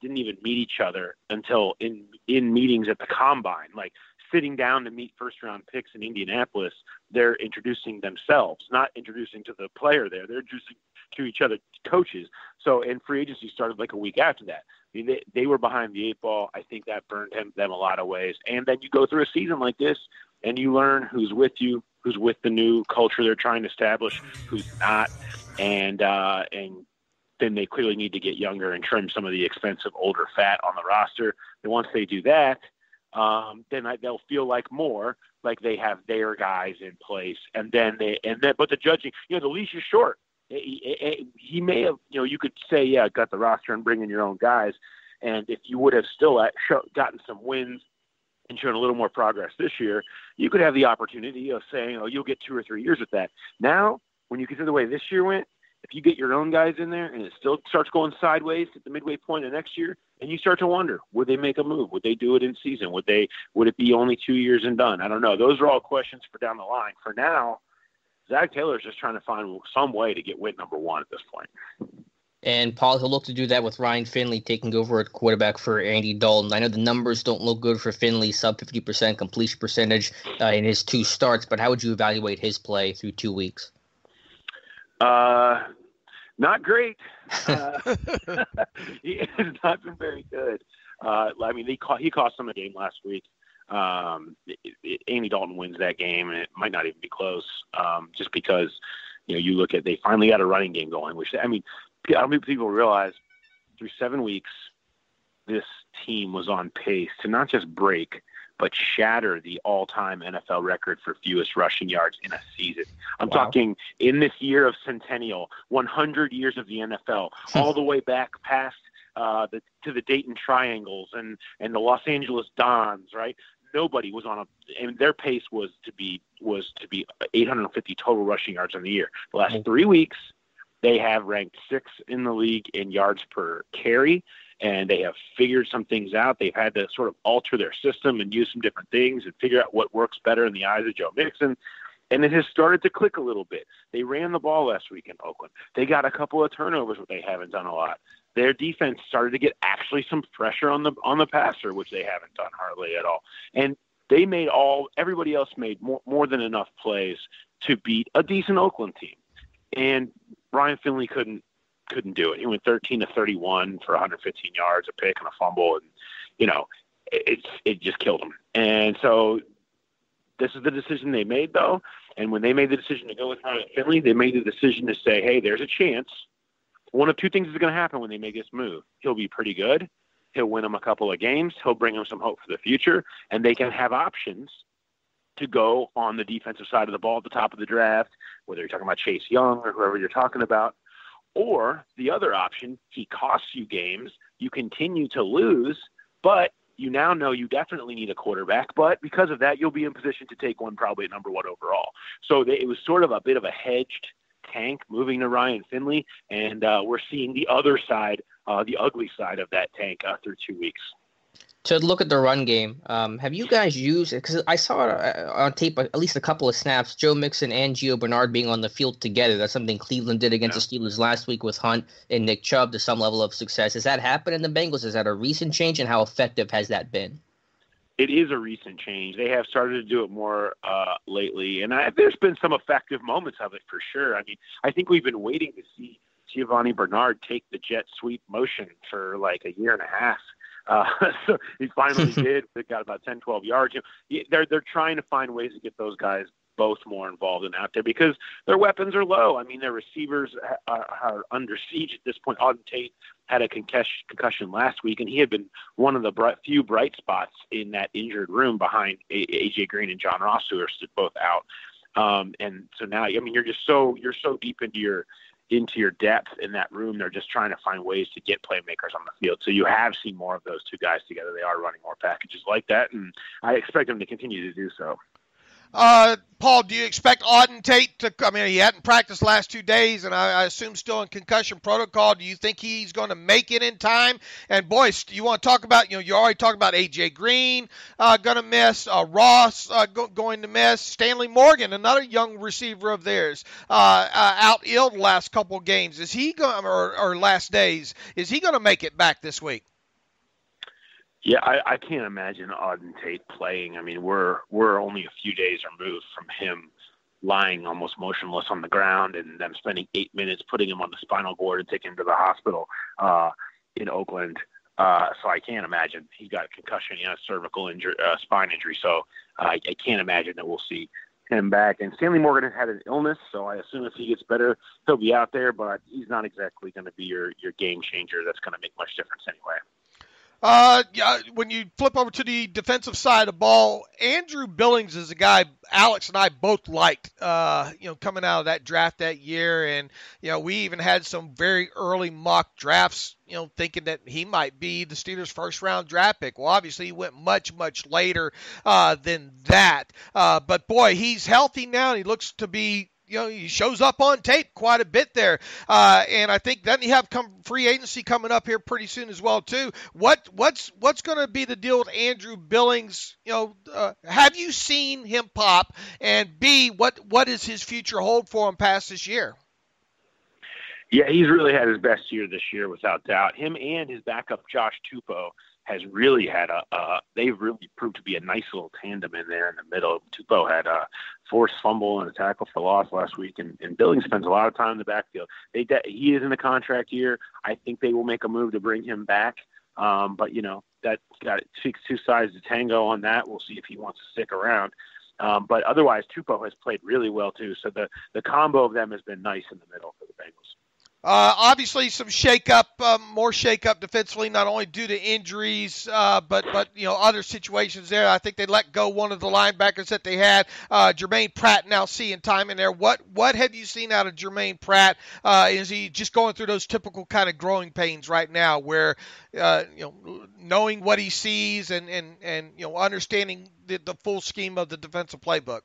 didn't even meet each other until in meetings at the combine, like sitting down to meet first-round picks in Indianapolis. They're introducing themselves, not introducing to the player there. They're introducing to each other, coaches. So, and free agency started like a week after that. I mean, they were behind the 8 ball. I think that burned them a lot of ways. And then you go through a season like this, and you learn who's with you, who's with the new culture they're trying to establish, who's not, and then they clearly need to get younger and trim some of the expensive older fat on the roster. And once they do that, then they'll feel like they have their guys in place. But the judging, the leash is short. He may have, you could say, yeah, got the roster and bring in your own guys. And if you would have still gotten some wins and shown a little more progress this year, you could have the opportunity of saying, you'll get 2 or 3 years with that. Now, when you consider the way this year went, if you get your own guys in there and it still starts going sideways at the midway point of next year, and you start to wonder, would they make a move? Would they do it in season? Would it be only 2 years and done? I don't know. Those are all questions for down the line. For now, Zach Taylor's just trying to find some way to get win number 1 at this point. And Paul, he'll look to do that with Ryan Finley taking over at quarterback for Andy Dalton. I know the numbers don't look good for Finley, sub 50% completion percentage in his 2 starts, but how would you evaluate his play through 2 weeks? Not great. He has not been very good. I mean, he cost them a game last week. Andy Dalton wins that game, and it might not even be close, just because, you look at, they finally got a running game going, which, I mean, I don't think people realize through 7 weeks, this team was on pace to not just break, but shatter the all-time NFL record for fewest rushing yards in a season. I'm talking in this year of centennial, 100 years of the NFL, all the way back past to the Dayton Triangles and the Los Angeles Dons, right? Nobody was and their pace was to be 850 total rushing yards in the year. The last 3 weeks, they have ranked 6th in the league in yards per carry, and they have figured some things out. They've had to sort of alter their system and use some different things and figure out what works better in the eyes of Joe Mixon. And it has started to click a little bit. They ran the ball last week in Oakland. They got a couple of turnovers, but they haven't done a lot. Their defense started to get actually some pressure on the passer, which they haven't done hardly at all. And they everybody else made more tthan enough plays to beat a decent Oakland team. And Ryan Finley couldn't do it. He went 13 to 31 for 115 yards, a pick and a fumble, and it just killed him. And so this is the decision they made, though. And when they made the decision to go with Ryan Finley, they made the decision to say, hey, there's a chance. One of 2 things is going to happen when they make this move. He'll be pretty good. He'll win them a couple of games. He'll bring them some hope for the future, and they can have options to go on the defensive side of the ball at the top of the draft, whether you're talking about Chase Young or whoever you're talking about. Or the other option, he costs you games, you continue to lose, but you now know you definitely need a quarterback. But because of that, you'll be in position to take one probably at number 1 overall. So it was sort of a bit of a hedged tank moving to Ryan Finley, and we're seeing the other side the ugly side of that tank through 2 weeks. To look at the run game, have you guys used it? Because I saw it on tape, at least a couple of snaps, Joe Mixon and Gio Bernard being on the field together. That's something Cleveland did against the Steelers last week with Hunt and Nick Chubb to some level of success. Has that happened in the Bengals? Is that a recent change, and how effective has that been? It is a recent change. They have started to do it more lately, and there's been some effective moments of it for sure. I mean, I think we've been waiting to see Giovanni Bernard take the jet sweep motion for like a year and a half. So he finally did. They got about 10, 12 yards. They're trying to find ways to get those guys both more involved and out there because their weapons are low. I mean, their receivers are under siege at this point. Auden Tate had a concussion last week, and he had been one of the few bright spots in that injured room behind A.J. Green and John Ross, who are both out. And so now, I mean, you're so deep into your depth in that room. They're just trying to find ways to get playmakers on the field. So you have seen more of those two guys together. They are running more packages like that, and I expect them to continue to do so. Paul, do you expect Auden Tate to – I mean, he hadn't practiced the last 2 days, and I assume still in concussion protocol. Do you think he's going to make it in time? And, boys, you want to talk about – you already talked about A.J. Green going to miss, Ross going to miss, Stanley Morgan, another young receiver of theirs, out ill the last couple of games. Is he going – or last days, is he going to make it back this week? Yeah, I can't imagine Auden Tate playing. I mean, we're only a few days removed from him lying almost motionless on the ground and them spending 8 minutes putting him on the spinal board and taking him to the hospital in Oakland. So I can't imagine. He's got a concussion, cervical injury, spine injury. So I can't imagine that we'll see him back. And Stanley Morgan has had an illness, so I assume if he gets better, he'll be out there. But he's not exactly going to be your game changer. That's going to make much difference anyway. Yeah, when you flip over to the defensive side of the ball, Andrew Billings is a guy Alex and I both liked, coming out of that draft that year. And, we even had some very early mock drafts, thinking that he might be the Steelers' first-round draft pick. Well, obviously, he went much, much later than that. But, boy, he's healthy now, and he looks to be he shows up on tape quite a bit there. And I think doesn't he have free agency coming up here pretty soon as well, too? What's going to be the deal with Andrew Billings? Have you seen him pop? And B, what does his future hold for him past this year? Yeah, he's really had his best year this year without doubt. Him and his backup, Josh Tupou, has really had they've really proved to be a nice little tandem in there in the middle. Tupou had a forced fumble and a tackle for loss last week, and Billings spends a lot of time in the backfield. He is in the contract year. I think they will make a move to bring him back. But, that takes two sides to tango on that. We'll see if he wants to stick around. But otherwise, Tupou has played really well, too. So the combo of them has been nice in the middle for the Bengals. Obviously, some more shakeup defensively, not only due to injuries, but other situations there. I think they let go one of the linebackers that they had. Jermaine Pratt now seeing time in there. What have you seen out of Jermaine Pratt? Is he just going through those typical kind of growing pains right now, where knowing what he sees and understanding the full scheme of the defensive playbook?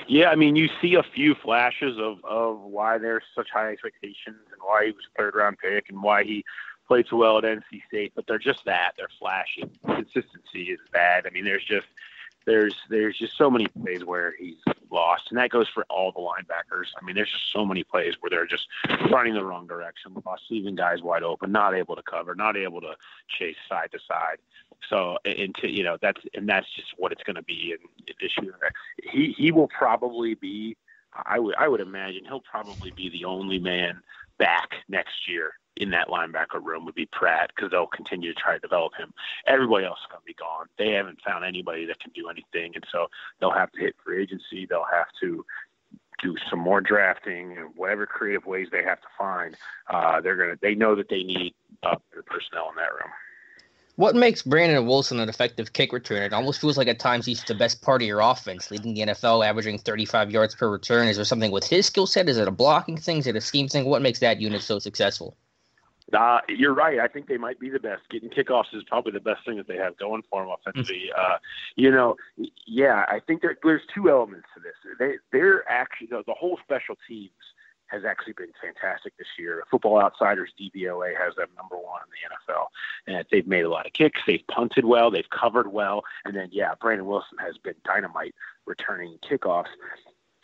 Yeah, I mean, you see a few flashes of why there's such high expectations and why he was a third-round pick and why he played so well at NC State, but they're just that. They're flashy. Consistency is bad. I mean, there's just so many plays where he's lost, and that goes for all the linebackers. I mean, there's just so many plays where they're just running the wrong direction, lost, leaving guys wide open, not able to cover, not able to chase side to side. So, that's just what it's going to be in this year. He will probably be, I would imagine, he'll probably be the only man back next year in that linebacker room would be Pratt, because they'll continue to try to develop him. Everybody else is going to be gone. They haven't found anybody that can do anything, and so they'll have to hit free agency. They'll have to do some more drafting and whatever creative ways they have to find. They know that they need their personnel in that room. What makes Brandon Wilson an effective kick returner? It almost feels like at times he's the best part of your offense, leading the NFL, averaging 35 yards per return. Is there something with his skill set? Is it a blocking thing? Is it a scheme thing? What makes that unit so successful? You're right. I think they might be the best. Getting kickoffs is probably the best thing that they have going for them offensively. I think there's two elements to this. They're actually the whole special teams has actually been fantastic this year. Football Outsiders DVOA has them number 1 in the NFL, and they've made a lot of kicks. They've punted well. They've covered well. And then, Brandon Wilson has been dynamite returning kickoffs.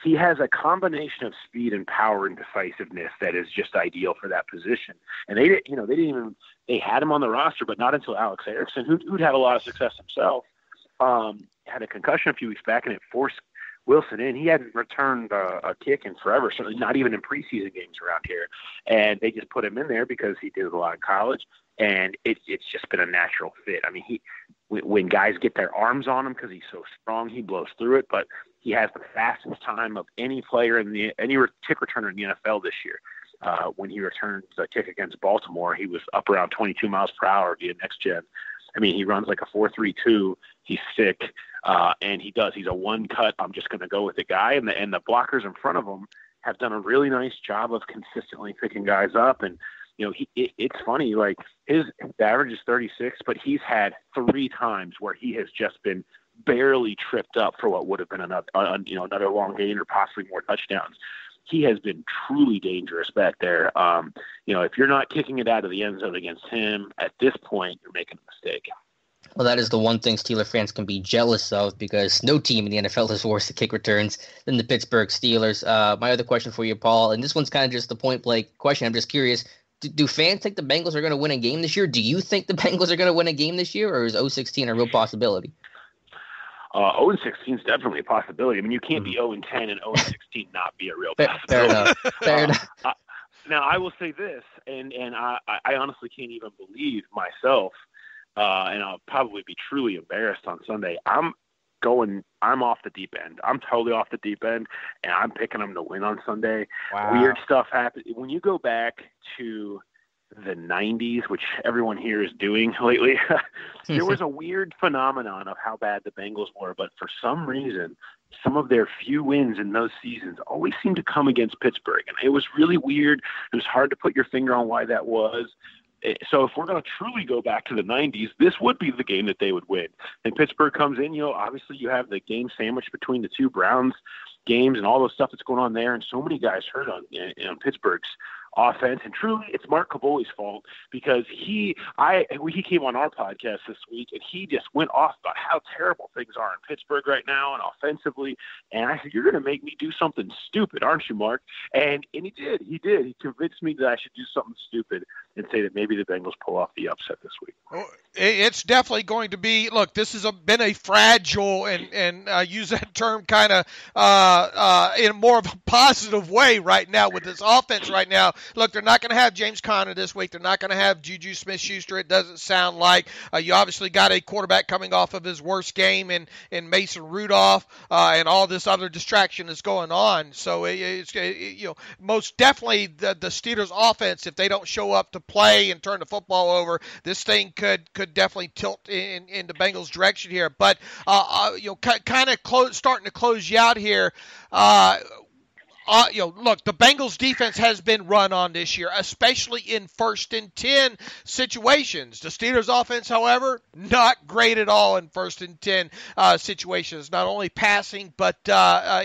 He has a combination of speed and power and decisiveness that is just ideal for that position. And they had him on the roster, but not until Alex Erickson, who'd had a lot of success himself, had a concussion a few weeks back, and it forced Wilson in. He hadn't returned a kick in forever, certainly not even in preseason games around here. And they just put him in there because he did a lot in college, and it's just been a natural fit. I mean, when guys get their arms on him because he's so strong, he blows through it, but he has the fastest time of any player any kick returner in the NFL this year. When he returned the kick against Baltimore, he was up around 22 miles per hour via next gen. I mean, he runs like a 4.32. He's thick, and he's a one cut. I'm just going to go with the guy, and the blockers in front of him have done a really nice job of consistently picking guys up. And it's funny, like the average is 36, but he's had 3 times where he has just been barely tripped up for what would have been another long gain or possibly more touchdowns. He has been truly dangerous back there. If you're not kicking it out of the end zone against him at this point, you're making a mistake. Well, that is the one thing Steeler fans can be jealous of, because no team in the NFL has worse at kick returns than the Pittsburgh Steelers. My other question for you, Paul, and this one's kind of just the point-blank question. I'm just curious, do fans think the Bengals are going to win a game this year? Do you think the Bengals are going to win a game this year, or is 0-16 a real possibility? 0-16 is definitely a possibility. I mean, you can't be 0-10 and 0-16 not be a real possibility. Fair enough. Now, I will say this, and I honestly can't even believe myself, and I'll probably be truly embarrassed on Sunday. I'm off the deep end. I'm totally off the deep end, and I'm picking them to win on Sunday. Wow. Weird stuff happens. When you go back to the 90s, which everyone here is doing lately, there was a weird phenomenon of how bad the Bengals were, but for some reason, some of their few wins in those seasons always seemed to come against Pittsburgh, and it was really weird. It was hard to put your finger on why that was. So if we're going to truly go back to the 90s, this would be the game that they would win. And Pittsburgh comes in, obviously you have the game sandwiched between the 2 Browns games and all those stuff that's going on there, and so many guys hurt on Pittsburgh's offense. And truly, it's Mark Caboli's fault, because he came on our podcast this week, and he just went off about how terrible things are in Pittsburgh right now and offensively. And I said, "You're going to make me do something stupid, aren't you, Mark?" And he did. He convinced me that I should do something stupid and say that maybe the Bengals pull off the upset this week. It's definitely going to be. Look, this has been a fragile and use that term kind of in more of a positive way right now with this offense right now. Look, they're not going to have James Conner this week. They're not going to have Juju Smith-Schuster, it doesn't sound like. You obviously got a quarterback coming off of his worst game in Mason Rudolph, and all this other distraction is going on. So, most definitely the Steelers' offense, if they don't show up to play and turn the football over, this thing could definitely tilt in the Bengals' direction here. But, kind of starting to close you out here, look, the Bengals defense has been run on this year, especially in 1st and 10 situations. The Steelers offense, however, not great at all in 1st and 10 situations, not only passing, but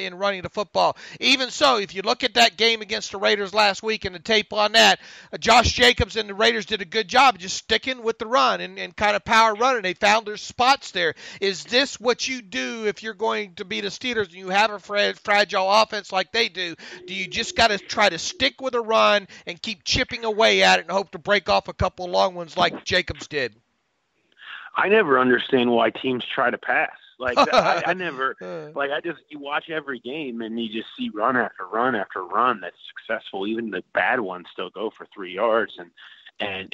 in running the football. Even so, if you look at that game against the Raiders last week and the tape on that, Josh Jacobs and the Raiders did a good job just sticking with the run and kind of power running. They found their spots there. Is this what you do if you're going to be the Steelers and you have a fragile offense like they do? Do you just got to try to stick with a run and keep chipping away at it and hope to break off a couple of long ones like Jacobs did? I never understand why teams try to pass. Like, I never, you watch every game and you just see run after run after run that's successful. Even the bad ones still go for 3 yards. And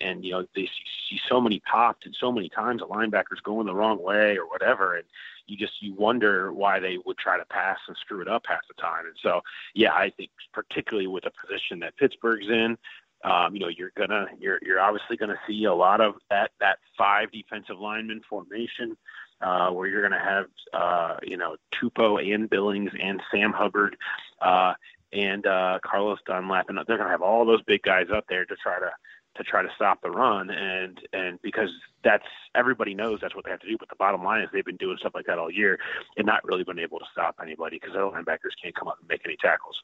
they see so many popped and so many times the linebackers going the wrong way or whatever. And you wonder why they would try to pass and screw it up half the time. And so, yeah, I think particularly with the position that Pittsburgh's in, you're obviously gonna see a lot of that 5 defensive lineman formation, where you're gonna have Tupou and Billings and Sam Hubbard and Carlos Dunlap, and they're gonna have all those big guys up there to try to stop the run, and because that's everybody knows that's what they have to do. But the bottom line is they've been doing stuff like that all year and not really been able to stop anybody because their linebackers can't come up and make any tackles.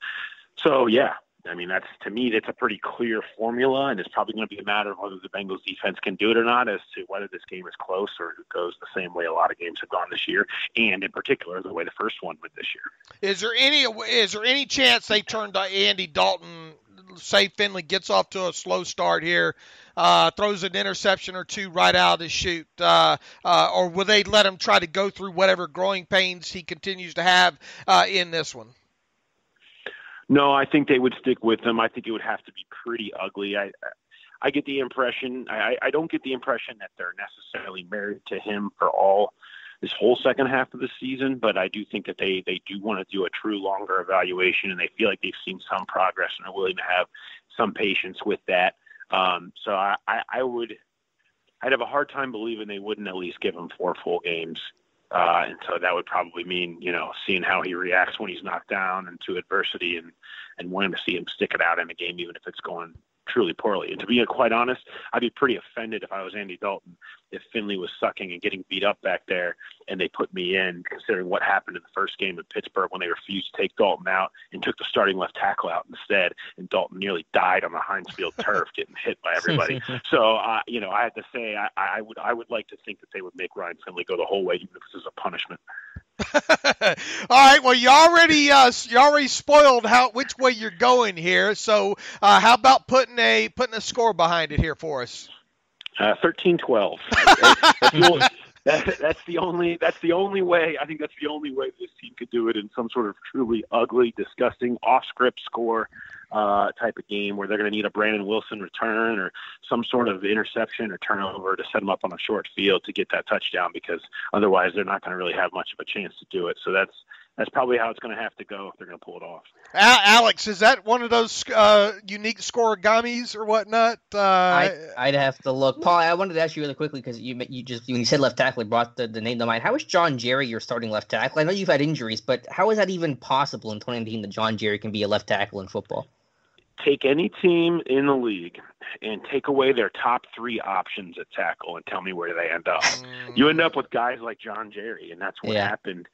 So yeah, I mean, to me, that's a pretty clear formula, and it's probably going to be a matter of whether the Bengals defense can do it or not as to whether this game is close or it goes the same way a lot of games have gone this year, and in particular, the way the first one went this year. Is there any chance they turn to Andy Dalton, say Finley gets off to a slow start here, throws an interception or two right out of the chute, or will they let him try to go through whatever growing pains he continues to have in this one? No, I think they would stick with him. I think it would have to be pretty ugly. I get the impression, I don't get the impression that they're necessarily married to him for this whole second half of the season, but I do think that they do want to do a true longer evaluation, and they feel like they've seen some progress and are willing to have some patience with that. So I'd have a hard time believing they wouldn't at least give him 4 full games. And so that would probably mean, seeing how he reacts when he's knocked down and to adversity and wanting to see him stick it out in a game, even if it's going truly poorly. And to be quite honest, I'd be pretty offended if I was Andy Dalton, if Finley was sucking and getting beat up back there and they put me in, considering what happened in the first game in Pittsburgh when they refused to take Dalton out and took the starting left tackle out instead. And Dalton nearly died on the Heinz Field turf getting hit by everybody. So, I have to say, I would like to think that they would make Ryan Finley go the whole way, even if this is a punishment. All right. Well, you already spoiled which way you're going here. So, how about putting a score behind it here for us? 13-12. That's the only way. I think that's the only way this team could do it, in some sort of truly ugly, disgusting, off-script score type of game where they're going to need a Brandon Wilson return or some sort of interception or turnover to set them up on a short field to get that touchdown, because otherwise they're not going to really have much of a chance to do it. So that's probably how it's going to have to go if they're going to pull it off. Alex, is that one of those unique scoregamis or whatnot? I'd have to look. Paul, I wanted to ask you really quickly, because you just, when you said left tackle, it brought the name to mind. How is John Jerry your starting left tackle? I know you've had injuries, but how is that even possible in 2019 that John Jerry can be a left tackle in football? Take any team in the league and take away their top 3 options at tackle and tell me where they end up. You end up with guys like John Jerry, and that's what happened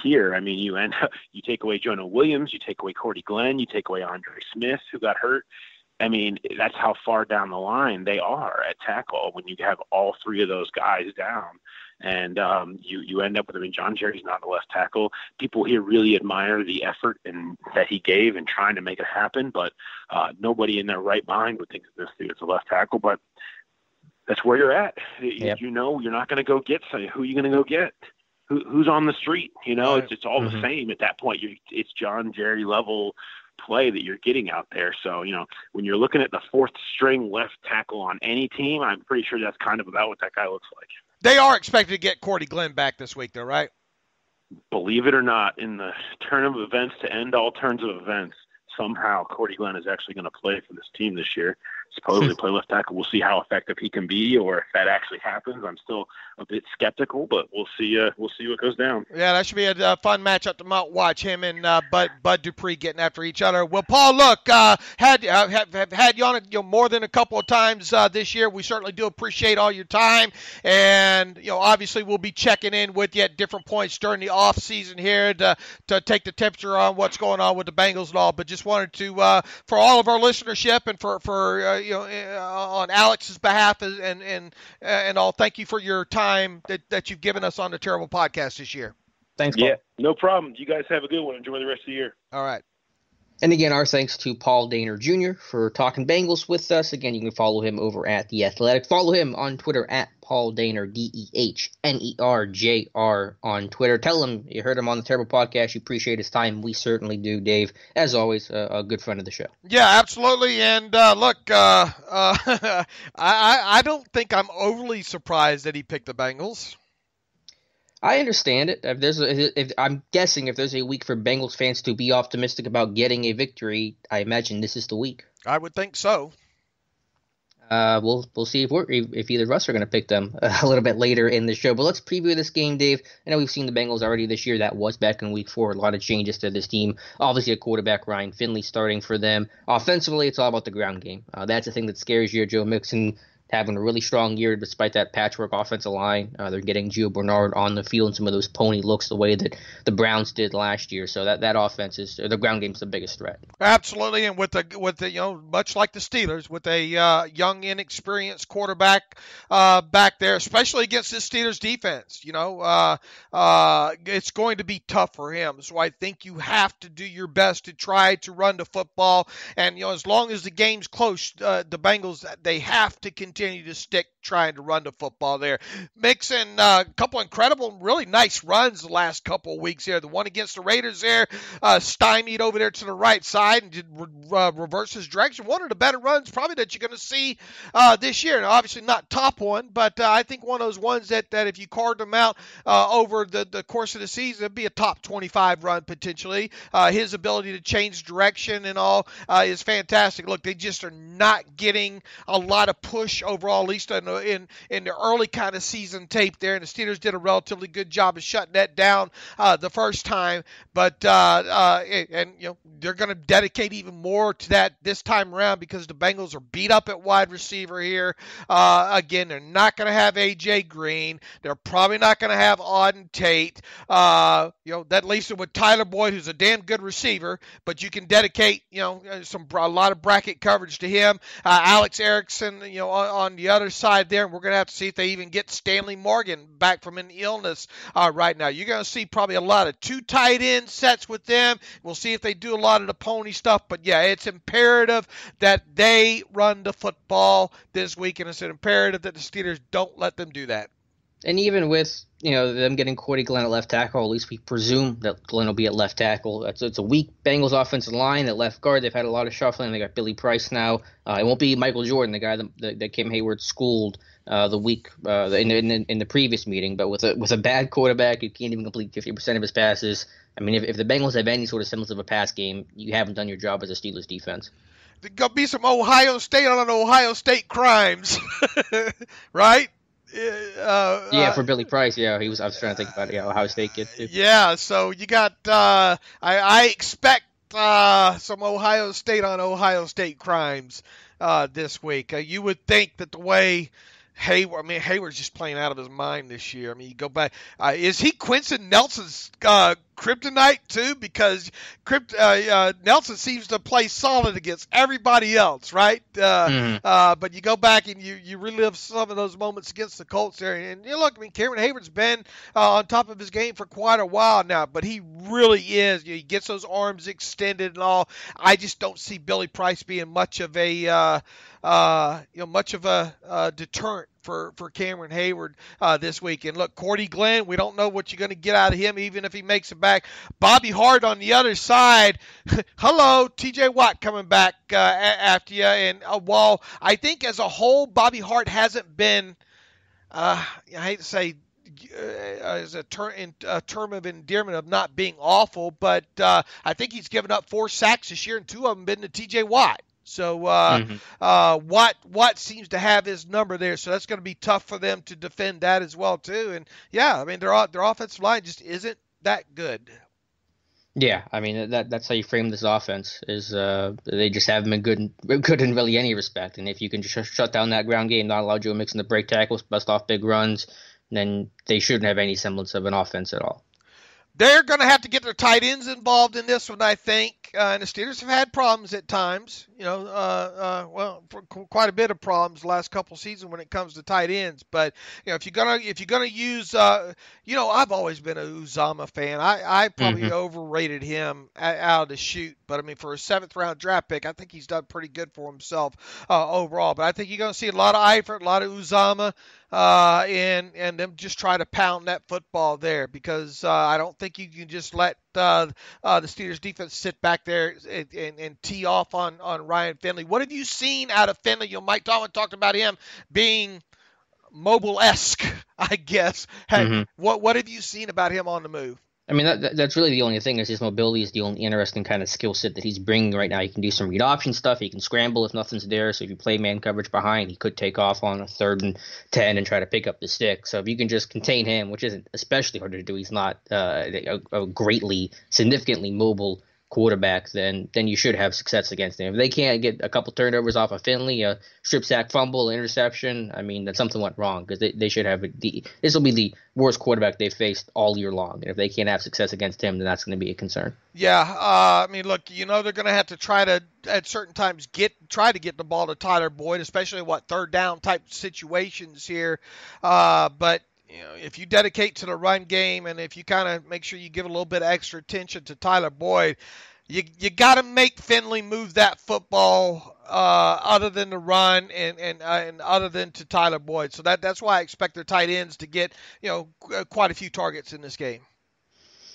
here. I mean, you take away Jonah Williams, you take away Cordy Glenn, you take away Andre Smith, who got hurt. I mean, that's how far down the line they are at tackle when you have all 3 of those guys down. And you end up with, John Jerry's not a left tackle. People here really admire the effort that he gave in trying to make it happen, but nobody in their right mind would think that this dude is a left tackle. But that's where you're at. Yep. You're not going to go get somebody. Who are you going to go get? Who's on the street? It's all the same at that point. It's John Jerry level play that you're getting out there. So, when you're looking at the 4th string left tackle on any team, I'm pretty sure that's kind of about what that guy looks like. They are expected to get Cordy Glenn back this week, though, right? Believe it or not, in the turn of events to end all turns of events, somehow Cordy Glenn is actually going to play for this team this year. Supposedly play left tackle. We'll see how effective he can be, or if that actually happens. I'm still a bit skeptical, but we'll see. We'll see what goes down. Yeah, that should be a fun matchup to watch, him and Bud Dupree getting after each other. Well, Paul, look, have had you on more than a couple of times this year. We certainly do appreciate all your time, and obviously we'll be checking in with you at different points during the off season here to take the temperature on what's going on with the Bengals and all. But just wanted to, for all of our listenership and for on Alex's behalf and all, thank you for your time that you've given us on the Terrible Podcast this year. Thanks, Paul. Yeah, no problem. You guys have a good one. Enjoy the rest of the year. All right. And again, our thanks to Paul Dehner Jr. for talking Bengals with us. Again, you can follow him over at The Athletic. Follow him on Twitter at Paul Dehner, DEHNERJR on Twitter. Tell him you heard him on the Terrible Podcast. You appreciate his time. We certainly do, Dave. As always, a good friend of the show. Yeah, absolutely. And look, I don't think I'm overly surprised that he picked the Bengals. I understand it. I'm guessing if there's a week for Bengals fans to be optimistic about getting a victory, I imagine this is the week. I would think so. We'll see if either of us are going to pick them a little bit later in the show. But let's preview this game, Dave. I know we've seen the Bengals already this year. That was back in week 4. A lot of changes to this team. Obviously, a quarterback, Ryan Finley, starting for them. Offensively, it's all about the ground game. That's the thing that scares you. Joe Mixon having a really strong year despite that patchwork offensive line. They're getting Gio Bernard on the field and some of those pony looks the way that the Browns did last year. So that offense is, the ground game's the biggest threat. Absolutely, and with the much like the Steelers, with a young inexperienced quarterback back there, especially against this Steelers defense, it's going to be tough for him. So I think you have to do your best to try to run the football, and as long as the game's close, the Bengals, they have to continue to stick trying to run the football there. Mixing a couple incredible, really nice runs the last couple of weeks here. The one against the Raiders there, stymied over there to the right side and did reverse his direction. One of the better runs probably that you're going to see this year. Now, obviously not top one, but I think one of those ones that if you carved them out over the course of the season, it'd be a top 25 run potentially. His ability to change direction and all is fantastic. Look, they just are not getting a lot of push overall, at least in the early kind of season tape there, and the Steelers did a relatively good job of shutting that down the first time, but they're going to dedicate even more to that this time around because the Bengals are beat up at wide receiver here. Again, they're not going to have A.J. Green. They're probably not going to have Auden Tate. That leaves it with Tyler Boyd, who's a damn good receiver, but you can dedicate a lot of bracket coverage to him. Alex Erickson, on the other side there, and we're going to have to see if they even get Stanley Morgan back from an illness right now. You're going to see probably a lot of 2 tight end sets with them. We'll see if they do a lot of the pony stuff, but yeah, it's imperative that they run the football this week, and it's an imperative that the Steelers don't let them do that. And even with them getting Cordy Glenn at left tackle, at least we presume that Glenn will be at left tackle. It's a weak Bengals offensive line at left guard. They've had a lot of shuffling. They got Billy Price now. It won't be Michael Jordan, the guy that Kim Hayward schooled the week in the previous meeting. But with a bad quarterback who can't even complete 50% of his passes, I mean, if the Bengals have any sort of semblance of a pass game, you haven't done your job as a Steelers defense. There's going to be some Ohio State on Ohio State crimes, right? For Billy Price, I was trying to think about Ohio State kid too. Yeah, so you got I expect some Ohio State on Ohio State crimes this week. You would think that the way Hayward's just playing out of his mind this year. I mean, you go back. Is he Quincy Nelson's kryptonite too? Because Nelson seems to play solid against everybody else, right? But you go back and you relive some of those moments against the Colts there. And look, I mean, Cameron Hayward's been on top of his game for quite a while now, but he really is. He gets those arms extended and all. I just don't see Billy Price being much of a deterrent for Cameron Hayward this week. And look, Cordy Glenn, we don't know what you're going to get out of him, even if he makes it back. Bobby Hart on the other side. Hello, T.J. Watt coming back after you. And while I think as a whole, Bobby Hart hasn't been, I hate to say, as a term of endearment of not being awful, but I think he's given up 4 sacks this year, and 2 of them been to T.J. Watt. So Watt seems to have his number there, so that's going to be tough for them to defend that as well too. And yeah, I mean their offensive line just isn't that good. Yeah, I mean that's how you frame this offense is they just haven't been good in really any respect. And if you can just shut down that ground game, not allow Joe Mixon to break tackles, bust off big runs, then they shouldn't have any semblance of an offense at all. They're going to have to get their tight ends involved in this one, I think. And the Steelers have had problems at times, for quite a bit of problems the last couple seasons when it comes to tight ends. But if you're gonna use, I've always been a Uzama fan. I probably overrated him out of the chute. But I mean, for a 7th round draft pick, I think he's done pretty good for himself overall. But I think you're going to see a lot of Eifert, a lot of Uzama. And them just try to pound that football there because I don't think you can just let the Steelers defense sit back there and tee off on Ryan Finley. What have you seen out of Finley? Mike Tomlin talked about him being mobile-esque, I guess. Hey, what have you seen about him on the move? I mean, that's really the only thing is his mobility is the only interesting kind of skill set that he's bringing right now. He can do some read option stuff. He can scramble if nothing's there. So if you play man coverage behind, he could take off on a 3rd and 10 and try to pick up the stick. So if you can just contain him, which isn't especially hard to do, he's not a significantly mobile quarterback, then you should have success against them. If they can't get a couple turnovers off of Finley, a strip sack, fumble, interception, I mean, then something went wrong, because they should have this will be the worst quarterback they've faced all year long. And if they can't have success against him, then that's going to be a concern. Yeah, I mean, look, they're going to have to try to at certain times try to get the ball to Tyler Boyd, especially third down type situations here. But if you dedicate to the run game, and if you kind of make sure you give a little bit of extra attention to Tyler Boyd, you got to make Finley move that football other than the run and other than to Tyler Boyd. So that's why I expect their tight ends to get quite a few targets in this game.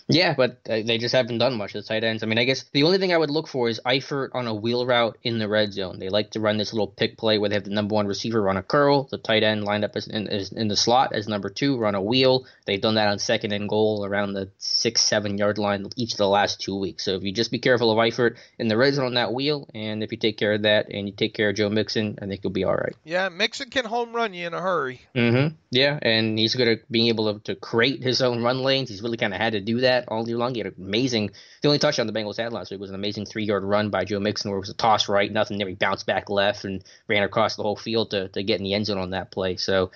Yeah, but they just haven't done much of the tight ends. I mean, I guess the only thing I would look for is Eifert on a wheel route in the red zone. They like to run this little pick play where they have the number one receiver run a curl, the tight end lined up in the slot as number two, run a wheel. They've done that on second and goal around the 6-7 yard line each of the last 2 weeks. So if you just be careful of Eifert in the red zone on that wheel, and if you take care of that and you take care of Joe Mixon, I think you'll be all right. Yeah, Mixon can home run you in a hurry. Mm-hmm. Yeah, and he's good at being able to create his own run lanes. He's really kind of had to do that all year long. He had an amazing – the only touchdown the Bengals had last week was an amazing 3-yard run by Joe Mixon where it was a toss right, nothing there. He bounced back left and ran across the whole field to get in the end zone on that play. So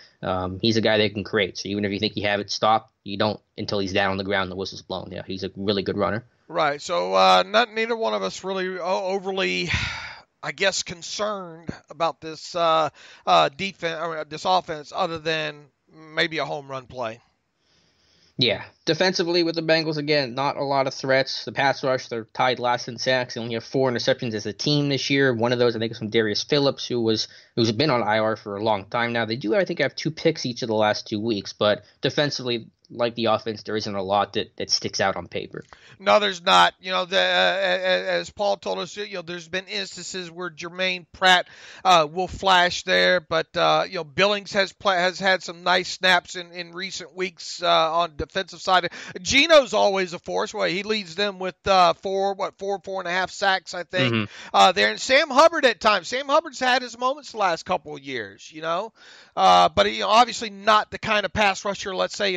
he's a guy that can create. So even if you think you have it stopped, you don't until he's down on the ground and the whistle's blown. Yeah, he's a really good runner. Right. So neither one of us really overly – I guess concerned about this defense or this offense, other than maybe a home run play. Yeah, defensively with the Bengals, again, not a lot of threats. The pass rush, they're tied last in sacks. They only have 4 interceptions as a team this year. One of those, I think, is from Darius Phillips, who's been on IR for a long time now. They do, I think, have 2 picks each of the last 2 weeks, but defensively, like the offense, there isn't a lot that sticks out on paper. No, there's not. As Paul told us, there's been instances where Jermaine Pratt will flash there, but Billings has had some nice snaps in recent weeks on the defensive side. Geno's always a force. Well, he leads them with 4.5 sacks, I think. There, and Sam Hubbard at times. Sam Hubbard's had his moments the last couple of years, but obviously not the kind of pass rusher, let's say,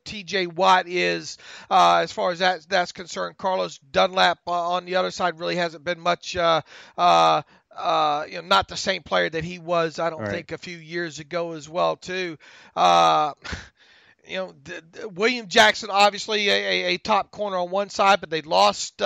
T.J. Watt is, as far as that's concerned. Carlos Dunlap on the other side really hasn't been much, not the same player that he was, I don't think, a few years ago as well, too. William Jackson, obviously a top corner on one side, but they lost,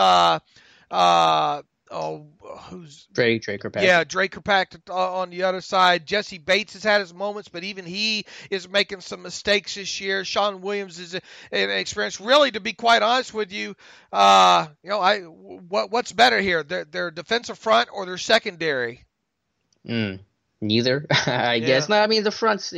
who's Dre Kirkpatrick? Yeah, Dre Kirkpatrick on the other side. Jesse Bates has had his moments, but even he is making some mistakes this year. Sean Williams is an experience. Really, to be quite honest with you, what's better here? Their defensive front or their secondary? Neither, I guess. No, I mean the front's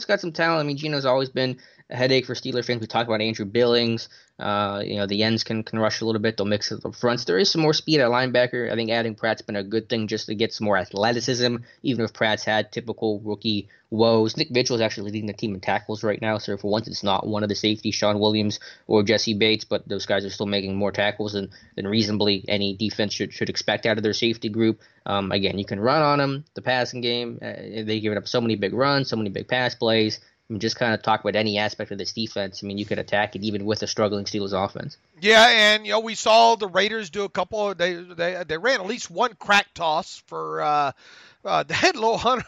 got some talent. I mean, Geno's always been a headache for Steeler fans. We talked about Andrew Billings. The ends can rush a little bit. They'll mix it up fronts. There is some more speed at linebacker. I think adding Pratt's been a good thing just to get some more athleticism, even if Pratt's had typical rookie woes. Nick Vigil is actually leading the team in tackles right now, so for once it's not one of the safeties, Sean Williams or Jesse Bates, but those guys are still making more tackles than reasonably any defense should expect out of their safety group. Again, you can run on them, the passing game. They give up so many big runs, so many big pass plays. I mean, just kind of talk about any aspect of this defense. I mean, you could attack it even with a struggling Steelers offense. Yeah, and we saw the Raiders do a couple. They ran at least one crack toss for. They had a little Hunter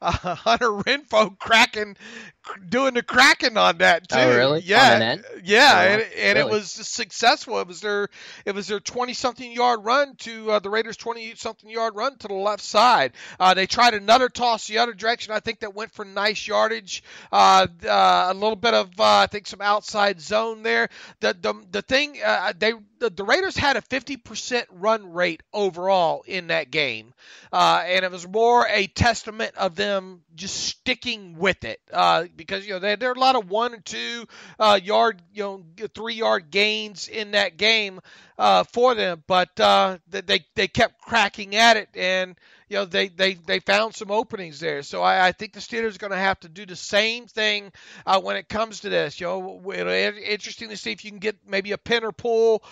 Renfro doing the cracking on that too. Oh, really? Yeah, and it was successful. It was their 20-something yard run to the Raiders' 20-something yard run to the left side. They tried another toss the other direction. I think that went for nice yardage. A little bit of I think some outside zone there. The thing the Raiders had a 50% run rate overall in that game. And it was more a testament of them just sticking with it, because there are a lot of 1 or 2 yard, 3 yard gains in that game for them, but they kept cracking at it, and they found some openings there. So I think the Steelers are going to have to do the same thing when it comes to this. Interesting to see if you can get maybe a pin or pull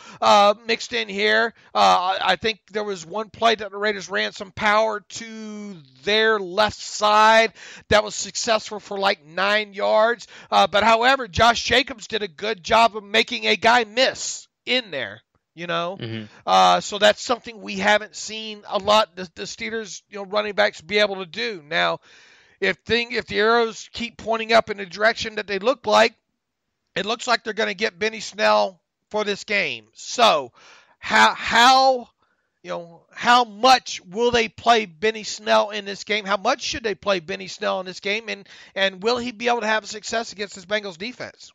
mixed in here. I think there was one play that the Raiders ran some power to their left side that was successful for like 9 yards. But however, Josh Jacobs did a good job of making a guy miss in there. So that's something we haven't seen a lot. The Steelers, running backs be able to do. Now, if the arrows keep pointing up in the direction that they look like, it looks like they're going to get Benny Snell for this game. So, how much will they play Benny Snell in this game? How much should they play Benny Snell in this game? And will he be able to have success against this Bengals defense?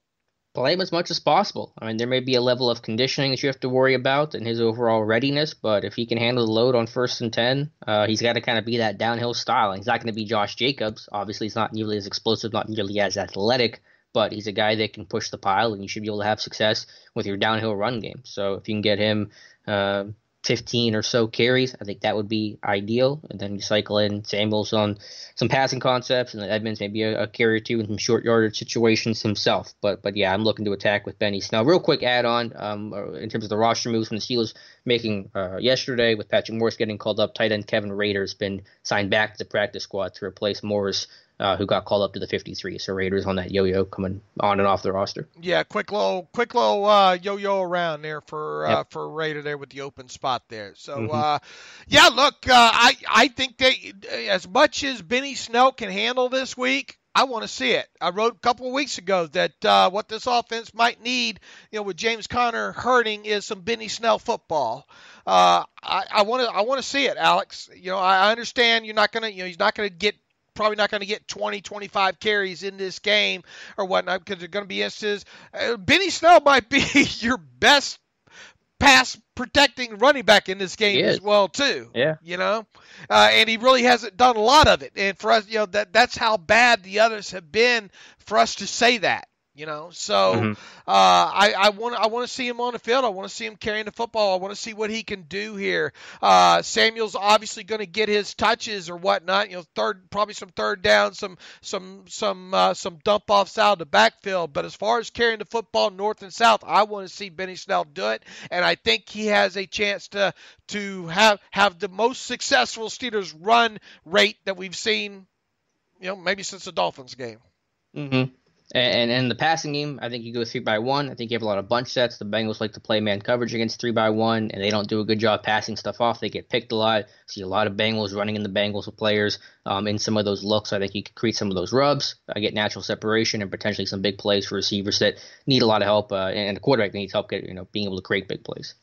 Play him as much as possible. I mean, there may be a level of conditioning that you have to worry about and his overall readiness, but if he can handle the load on 1st and 10, he's got to kind of be that downhill style. He's not going to be Josh Jacobs. Obviously, he's not nearly as explosive, not nearly as athletic, but he's a guy that can push the pile, and you should be able to have success with your downhill run game. So if you can get him 15 or so carries, I think that would be ideal. And then you cycle in Samuels on some passing concepts, and then Edmonds maybe a carry or two in some short yardage situations himself. But yeah, I'm looking to attack with Benny Snell. Real quick add-on in terms of the roster moves from the Steelers making yesterday with Patrick Morris getting called up. Tight end Kevin Rader has been signed back to the practice squad to replace Morris, who got called up to the 53. So Raiders on that yo-yo coming on and off the roster. Yeah, quick little yo-yo around there for Rader there with the open spot there. So, I think that as much as Benny Snell can handle this week, I want to see it. I wrote a couple of weeks ago that what this offense might need, with James Conner hurting, is some Benny Snell football. I want to see it, Alex. I understand he's not going to get 20, 25 carries in this game or whatnot, because they're going to be instances. Benny Snell might be your best pass protecting running back in this game as well too. Yeah. And he really hasn't done a lot of it. And for us, that's how bad the others have been for us to say that. So I want to see him on the field. I want to see him carrying the football. I want to see what he can do here. Samuel's obviously going to get his touches or whatnot. Probably some third down, some dump offs out of the backfield. But as far as carrying the football north and south, I want to see Benny Snell do it, and I think he has a chance to have the most successful Steelers run rate that we've seen, maybe since the Dolphins game. Mm-hmm. And in the passing game, I think you go 3-by-1. I think you have a lot of bunch sets. The Bengals like to play man coverage against 3-by-1, and they don't do a good job passing stuff off. They get picked a lot. See a lot of Bengals running in the Bengals with players in some of those looks. I think you could create some of those rubs, get natural separation, and potentially some big plays for receivers that need a lot of help, and the quarterback needs help being able to create big plays.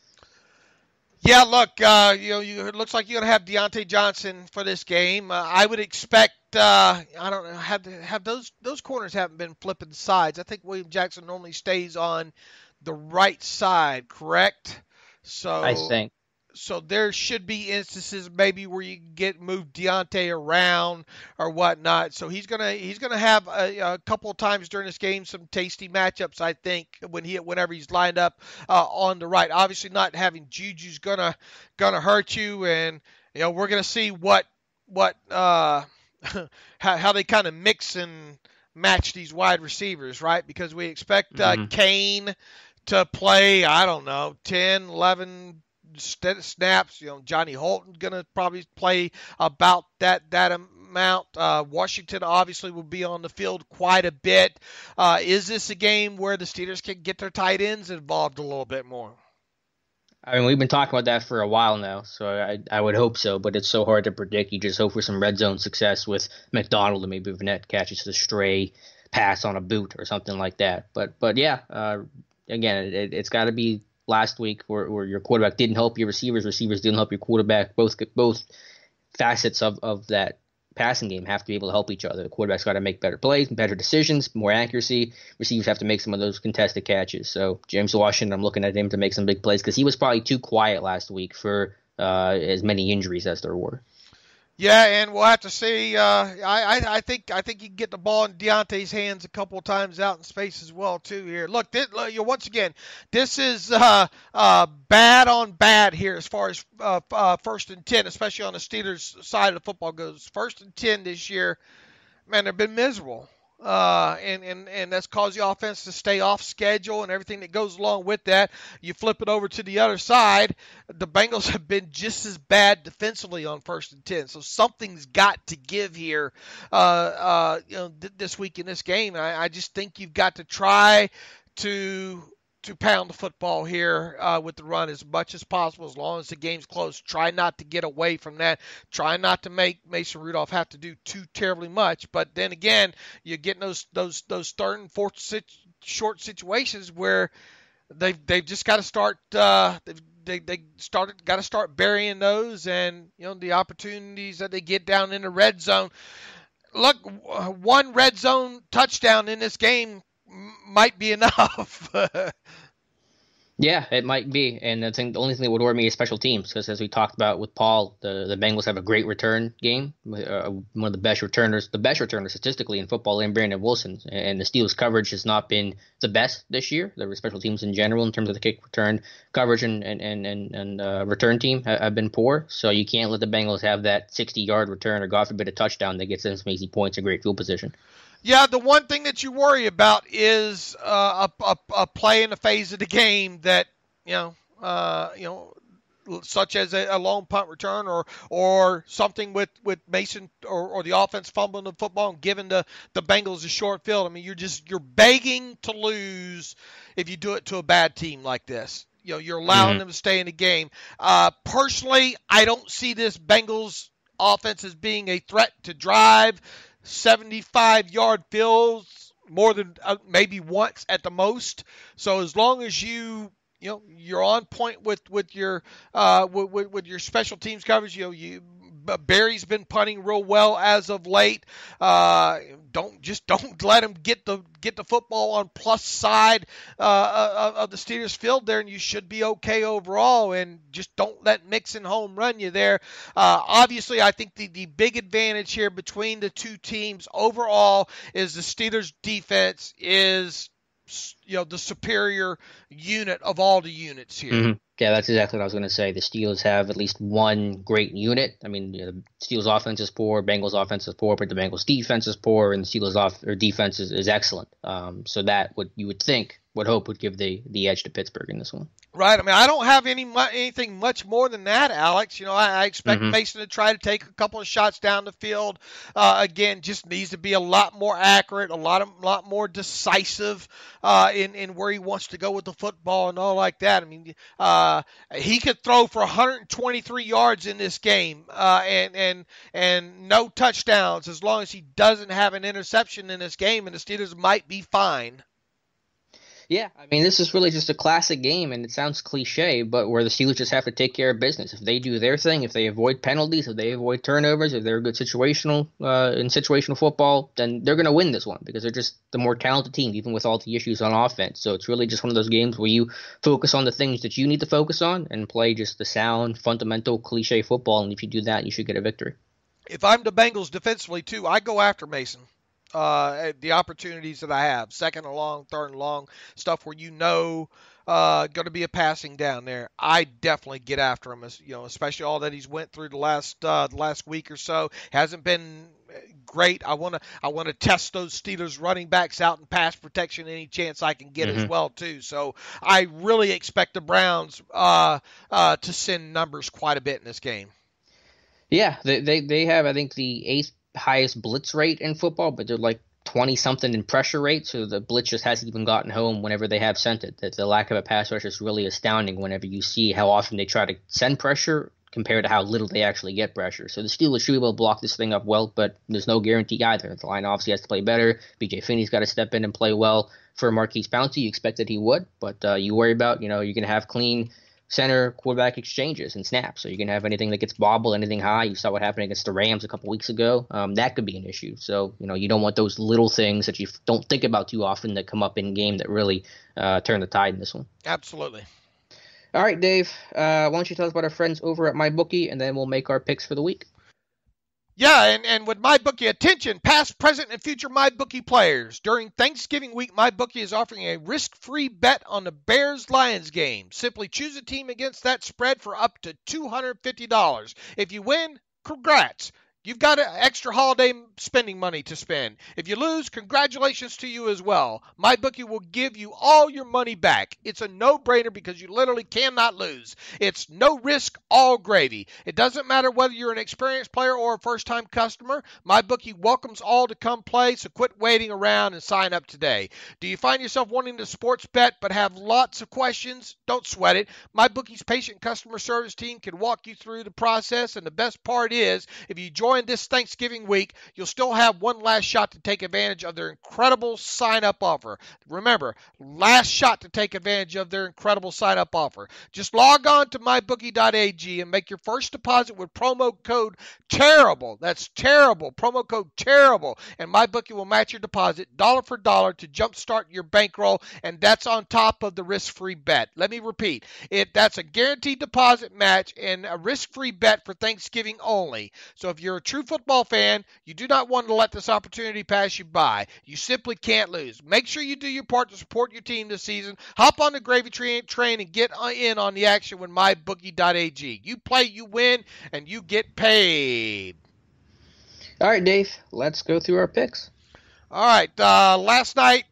Yeah, look, it looks like you're going to have Deontay Johnson for this game. I would expect, I don't know, have those corners haven't been flipping sides. I think William Jackson normally stays on the right side, correct? So I think. So there should be instances maybe where you get moved Deontay around or whatnot. So he's gonna have a couple of times during this game some tasty matchups, I think, whenever he's lined up on the right. Obviously, not having Juju's gonna hurt you, and we're gonna see what how they kind of mix and match these wide receivers, right? Because we expect Kane to play, I don't know, 10, 11 snaps. Johnny Holton gonna probably play about that amount. Washington obviously will be on the field quite a bit. Is this a game where the Steelers can get their tight ends involved a little bit more? I mean, we've been talking about that for a while now, so I would hope so, but it's so hard to predict. You just hope for some red zone success with McDonald, and maybe Vanette catches a stray pass on a boot or something like that. But yeah, again, it's got to be last week where your quarterback didn't help your receivers didn't help your quarterback. Both facets of that passing game have to be able to help each other. The quarterback's got to make better plays, better decisions, more accuracy. Receivers have to make some of those contested catches. So James Washington, I'm looking at him to make some big plays because he was probably too quiet last week for as many injuries as there were. Yeah, and we'll have to see. I think you can get the ball in Deontay's hands a couple of times out in space as well too. Here, look, once again, this is bad on bad here as far as 1st and 10, especially on the Steelers side of the football goes. 1st and 10 this year, man, they've been miserable. And that's caused the offense to stay off schedule and everything that goes along with that. You flip it over to the other side, the Bengals have been just as bad defensively on 1st and 10. So something's got to give here, this week in this game. I just think you've got to try to to pound the football here with the run as much as possible, as long as the game's close. Try not to get away from that. Try not to make Mason Rudolph have to do too terribly much. But then again, you're getting those third and fourth short situations where they've just got to start. Got to start burying those, and the opportunities that they get down in the red zone. Look, one red zone touchdown in this game might be enough. Yeah, it might be. And I think the only thing that would worry me is special teams, because as we talked about with Paul, the Bengals have a great return game. One of the best returners statistically in football, and Brandon Wilson. And the Steelers' coverage has not been the best this year. The special teams in general, in terms of the kick return coverage and return team, have been poor. So you can't let the Bengals have that 60-yard return or, God forbid, a touchdown that gets them some easy points and great field position. Yeah, the one thing that you worry about is a play in the phase of the game that such as a long punt return or something with Mason or the offense fumbling the football and giving the Bengals a short field. I mean, you're begging to lose if you do it to a bad team like this. You're allowing them to stay in the game. Personally, I don't see this Bengals offense as being a threat to drive 75-yard fields more than maybe once at the most. So as long as you're on point with your special teams coverage, Barry's been punting real well as of late. Don't let him get the football on plus side of the Steelers field there, and you should be okay overall. And just don't let Mixon home run you there. Obviously, I think the big advantage here between the two teams overall is the Steelers defense is the superior unit of all the units here. Mm-hmm. Yeah, that's exactly what I was going to say. The Steelers have at least one great unit. I mean, the Steelers' offense is poor, Bengals' offense is poor, but the Bengals' defense is poor, and the Steelers' defense is excellent. So that you would hope would give the edge to Pittsburgh in this one. Right. I mean, I don't have anything much more than that, Alex. I expect Mason to try to take a couple of shots down the field. Again, just needs to be a lot more accurate, a lot more decisive in where he wants to go with the football and all like that. I mean, he could throw for 123 yards in this game and no touchdowns as long as he doesn't have an interception in this game, and the Steelers might be fine. Yeah, I mean, this is really just a classic game, and it sounds cliche, but where the Steelers just have to take care of business. If they do their thing, if they avoid penalties, if they avoid turnovers, if they're good in situational football, then they're going to win this one because they're just the more talented team, even with all the issues on offense. So it's really just one of those games where you focus on the things that you need to focus on and play just the sound, fundamental, cliche football, and if you do that, you should get a victory. If I'm the Bengals defensively, too, I go after Mason. The opportunities that I have, second and long, third and long, stuff where going to be a passing down there, I definitely get after him. Especially all that he's went through the last week or so hasn't been great. I want to test those Steelers running backs out in pass protection any chance I can get as well too. So I really expect the Browns to send numbers quite a bit in this game. Yeah, they have, I think, the eighth highest blitz rate in football, but they're like 20-something in pressure rate, so the blitz just hasn't even gotten home whenever they have sent it. The lack of a pass rush is really astounding whenever you see how often they try to send pressure compared to how little they actually get pressure. So the Steelers should be able to block this thing up well, but there's no guarantee either. The line obviously has to play better. B.J. Finney's got to step in and play well. For Maurkice Pouncey, you expect that he would, but you worry about, you're going to have clean center quarterback exchanges and snaps. So you can have anything that gets bobbled, anything high. You saw what happened against the Rams a couple weeks ago. That could be an issue. So, you don't want those little things that you don't think about too often that come up in game that really turn the tide in this one. Absolutely. All right, Dave, why don't you tell us about our friends over at MyBookie, and then we'll make our picks for the week. Yeah, and with MyBookie, attention, past, present, and future MyBookie players. During Thanksgiving week, MyBookie is offering a risk-free bet on the Bears-Lions game. Simply choose a team against that spread for up to $250. If you win, congrats. You've got extra holiday spending money to spend. If you lose, congratulations to you as well. MyBookie will give you all your money back. It's a no-brainer because you literally cannot lose. It's no risk, all gravy. It doesn't matter whether you're an experienced player or a first-time customer. MyBookie welcomes all to come play, so quit waiting around and sign up today. Do you find yourself wanting to sports bet but have lots of questions? Don't sweat it. MyBookie's patient customer service team can walk you through the process, and the best part is, if you join this Thanksgiving week, you'll still have one last shot to take advantage of their incredible sign-up offer. Remember, last shot to take advantage of their incredible sign-up offer. Just log on to mybookie.ag and make your first deposit with promo code TERRIBLE. That's terrible. Promo code TERRIBLE. And MyBookie will match your deposit dollar for dollar to jumpstart your bankroll, and that's on top of the risk-free bet. Let me repeat. That's a guaranteed deposit match and a risk-free bet for Thanksgiving only. So if you're a true football fan, you do not want to let this opportunity pass you by. You simply can't lose. Make sure you do your part to support your team this season. Hop on the gravy train and get in on the action with mybookie.ag. You play, you win, and you get paid. All right, Dave, let's go through our picks. All right, last night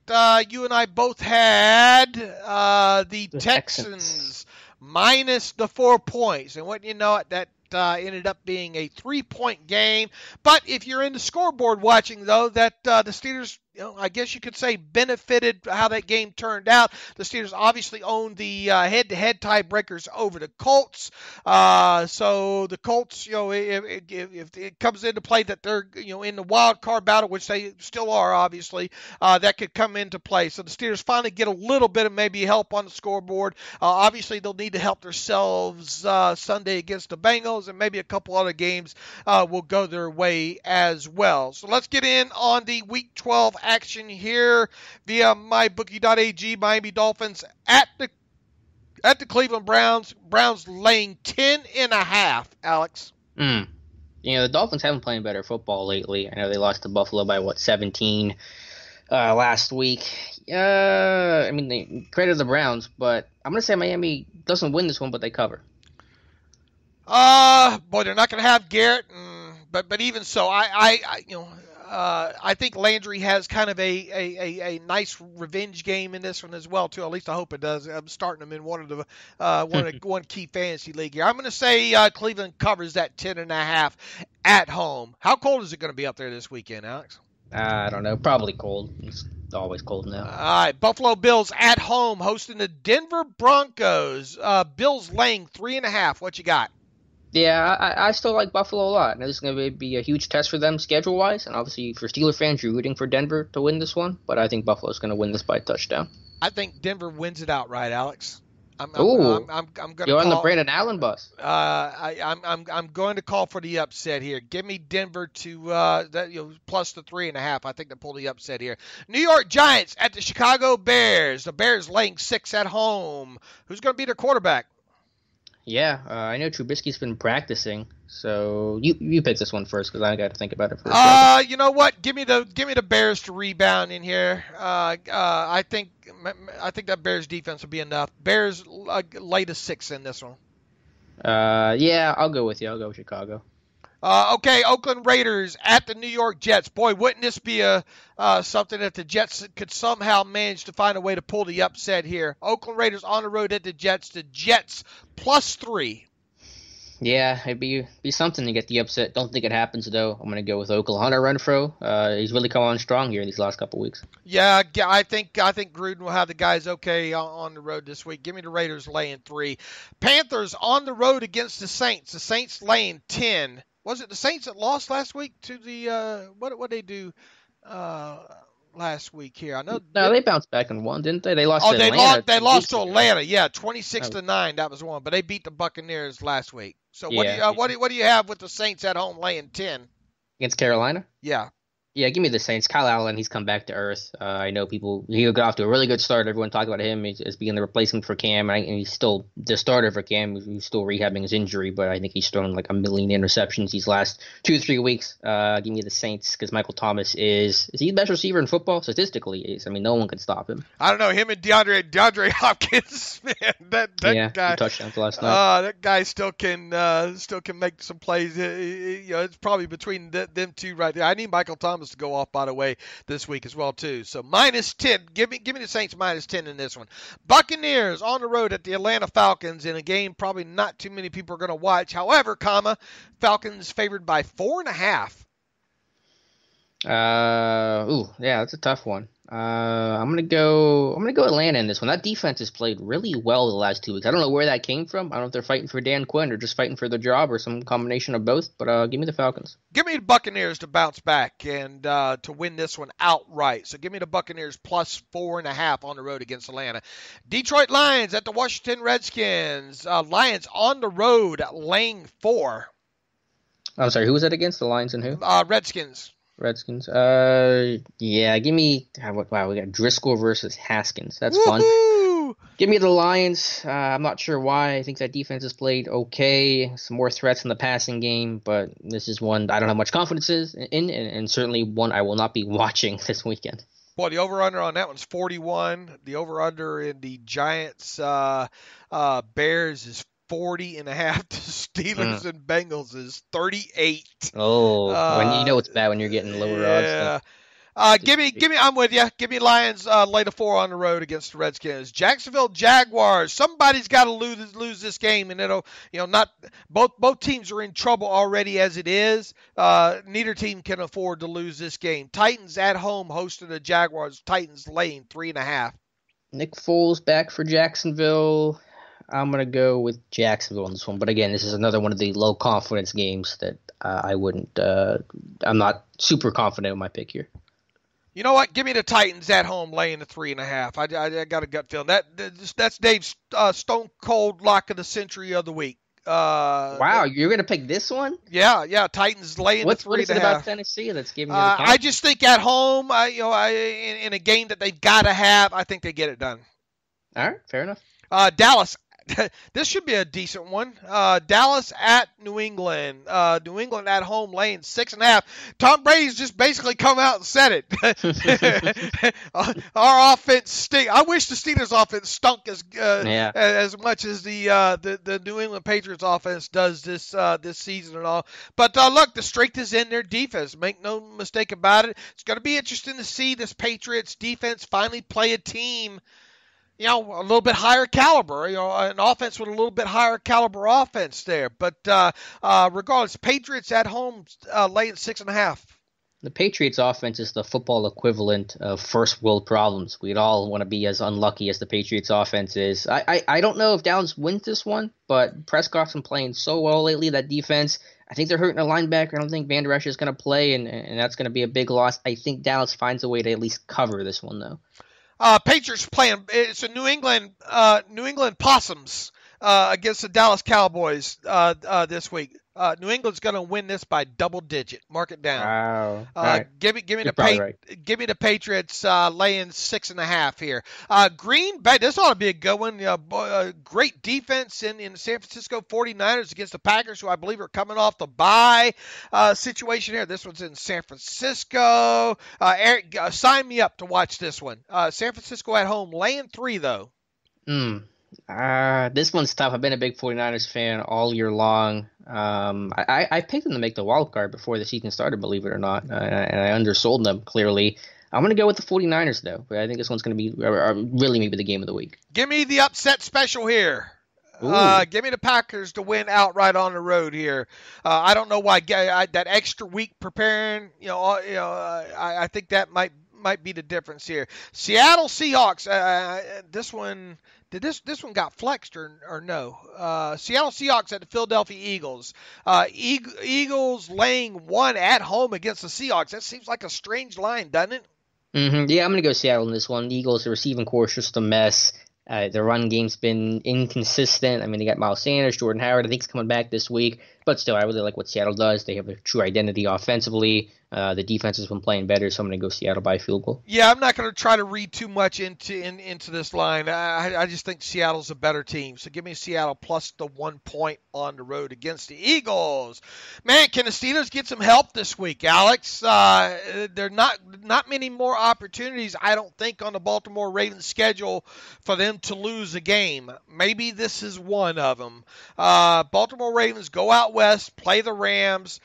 you and I both had the Texans minus the 4 points. And what you know, that ended up being a 3-point game. But if you're in the scoreboard watching, though, that the Steelers, I guess you could say, benefited how that game turned out. The Steelers obviously owned the head-to-head tiebreakers over the Colts. So the Colts, if it comes into play that they're, in the wild card battle, which they still are, obviously, that could come into play. So the Steelers finally get a little bit of maybe help on the scoreboard. Obviously, they'll need to help themselves Sunday against the Bengals, and maybe a couple other games will go their way as well. So let's get in on the Week 12 action here via mybookie.ag. Miami Dolphins at the Cleveland Browns. Browns laying 10.5. Alex. The Dolphins haven't played better football lately. I know they lost to Buffalo by 17 last week. They credit the Browns, but I'm gonna say Miami doesn't win this one, but they cover. Boy, they're not gonna have Garrett, but even so, I think Landry has kind of a nice revenge game in this one as well, too. At least I hope it does. I'm starting him in one key fantasy league here. I'm going to say Cleveland covers that 10.5 at home. How cold is it going to be up there this weekend, Alex? I don't know. Probably cold. It's always cold now. All right. Buffalo Bills at home hosting the Denver Broncos. Bills laying 3.5. What you got? Yeah, I still like Buffalo a lot. Now, this is going to be a huge test for them schedule-wise, and obviously for Steeler fans, you're rooting for Denver to win this one, but I think Buffalo's going to win this by a touchdown. I think Denver wins it outright, Alex. I'm You're going on the Brandon Allen bus. I'm going to call for the upset here. Give me Denver to plus the 3.5. I think they pull the upset here. New York Giants at the Chicago Bears. The Bears laying 6 at home. Who's going to be their quarterback? Yeah, I know Trubisky's been practicing, so you pick this one first because I got to think about it first. You know what? Give me the Bears to rebound in here. I think that Bears defense will be enough. Bears lay the 6 in this one. Yeah, I'll go with you. I'll go with Chicago. Okay, Oakland Raiders at the New York Jets. Boy, wouldn't this be something that the Jets could somehow manage to find a way to pull the upset here? Oakland Raiders on the road at the Jets. The Jets plus 3. Yeah, it'd be something to get the upset. Don't think it happens, though. I'm going to go with Oakland. Hunter Renfrow. He's really come on strong here these last couple weeks. Yeah, I think Gruden will have the guys okay on the road this week. Give me the Raiders laying 3. Panthers on the road against the Saints. The Saints laying 10. Was it the Saints that lost last week to the what they do last week here? I know. No, they bounced back and won, didn't they? They lost. To Atlanta. They lost to Atlanta. Yeah, 26-9. That was one. But they beat the Buccaneers last week. So what do you have with the Saints at home laying 10 against Carolina? Yeah. Yeah, give me the Saints. Kyle Allen, he's come back to earth. I know he got off to a really good start. Everyone talked about him as being the replacement for Cam, and he's still the starter for Cam. He's still rehabbing his injury, but I think he's thrown like 1 million interceptions these last 2-3 weeks. Give me the Saints because Michael Thomas is he the best receiver in football? Statistically, he is. I mean, no one can stop him. I don't know, him and DeAndre Hopkins, man. That guy, 2 touchdowns last night. That guy still can make some plays. It's probably between them two right there. I need Michael Thomas to go off, by the way, this week as well too. So -10. Give me the Saints -10 in this one. Buccaneers on the road at the Atlanta Falcons in a game probably not too many people are going to watch. However, Falcons favored by 4.5. Yeah, that's a tough one. I'm gonna go Atlanta in this one. That defense has played really well the last 2 weeks. I don't know where that came from. I don't know if they're fighting for Dan Quinn or just fighting for the job or some combination of both. But give me the Falcons. Give me the Buccaneers to bounce back and to win this one outright. So give me the Buccaneers plus 4.5 on the road against Atlanta. Detroit Lions at the Washington Redskins. Lions on the road laying 4. I'm sorry, who was that against? The Lions and who? Redskins. Yeah, give me. Wow, we got Driscoll versus Haskins. That's fun. Give me the Lions. I'm not sure why. I think that defense has played okay. Some more threats in the passing game, but this is one I don't have much confidence in, and certainly one I will not be watching this weekend. Boy, the over-under on that one's 41. The over-under in the Giants Bears is 40.5. The Steelers and Bengals is 38. Oh, when you know it's bad when you're getting lower odds. Give me. I'm with you. Give me Lions lay the 4 on the road against the Redskins. Jacksonville Jaguars. Somebody's got to lose this game, and it'll not both teams are in trouble already as it is. Neither team can afford to lose this game. Titans at home hosting the Jaguars. Titans laying 3.5. Nick Foles back for Jacksonville. I'm going to go with Jacksonville on this one. But again, this is another one of the low confidence games that I'm not super confident in my pick here. You know what? Give me the Titans at home laying the 3.5. I got a gut feeling. That's Dave's stone cold lock of the century of the week. Wow, you're going to pick this one? Yeah. Titans laying the 3.5. What is it about Tennessee that's giving you the I just think at home, in a game that they've got to have, I think they get it done. All right, fair enough. Dallas. This should be a decent one. Dallas at New England. New England at home laying 6.5. Tom Brady's just basically come out and said it. Our offense stink. I wish the Steelers offense stunk as much as the New England Patriots offense does this season and all. But look, the strength is in their defense. Make no mistake about it. It's going to be interesting to see this Patriots defense finally play a team a little bit higher caliber, an offense with a little bit higher caliber offense there. But regardless, Patriots at home laying 6.5. The Patriots offense is the football equivalent of first world problems. We'd all want to be as unlucky as the Patriots offense is. I don't know if Dallas wins this one, but Prescott's been playing so well lately, that defense. I think they're hurting a linebacker. I don't think Van Der Esch is going to play, and that's going to be a big loss. I think Dallas finds a way to at least cover this one, though. Patriots playing. It's a New England Possums against the Dallas Cowboys this week. New England's going to win this by double digit. Mark it down. Wow. Right. Give me the Patriots laying 6.5 here. Green Bay. This ought to be a good one. Great defense in the San Francisco 49ers against the Packers, who I believe are coming off the bye situation here. This one's in San Francisco. Eric, sign me up to watch this one. San Francisco at home laying 3 though. This one's tough. I've been a big 49ers fan all year long. I picked them to make the wild card before the season started, believe it or not, and I undersold them clearly. I'm going to go with the 49ers, though. But I think this one's going to be really maybe the game of the week. Give me the upset special here. Give me the Packers to win outright on the road here. I don't know why that extra week preparing. I think that might be the difference here. Seattle Seahawks. This one. This one got flexed or no? Seattle Seahawks at the Philadelphia Eagles. Eagles laying 1 at home against the Seahawks. That seems like a strange line, doesn't it? Mm-hmm. Yeah, I'm going to go Seattle in this one. The Eagles, the receiving core is just a mess. Their run game's been inconsistent. I mean, they got Miles Sanders, Jordan Howard. I think he's coming back this week. But still, I really like what Seattle does. They have a true identity offensively. The defense has been playing better, so I'm going to go Seattle by field goal. Yeah, I'm not going to try to read too much into this line. I just think Seattle's a better team. So give me Seattle plus the 1 point on the road against the Eagles. Man, can the Steelers get some help this week, Alex? There are not many more opportunities, I don't think, on the Baltimore Ravens schedule for them to lose a game. Maybe this is one of them. Baltimore Ravens go out west, play the Rams.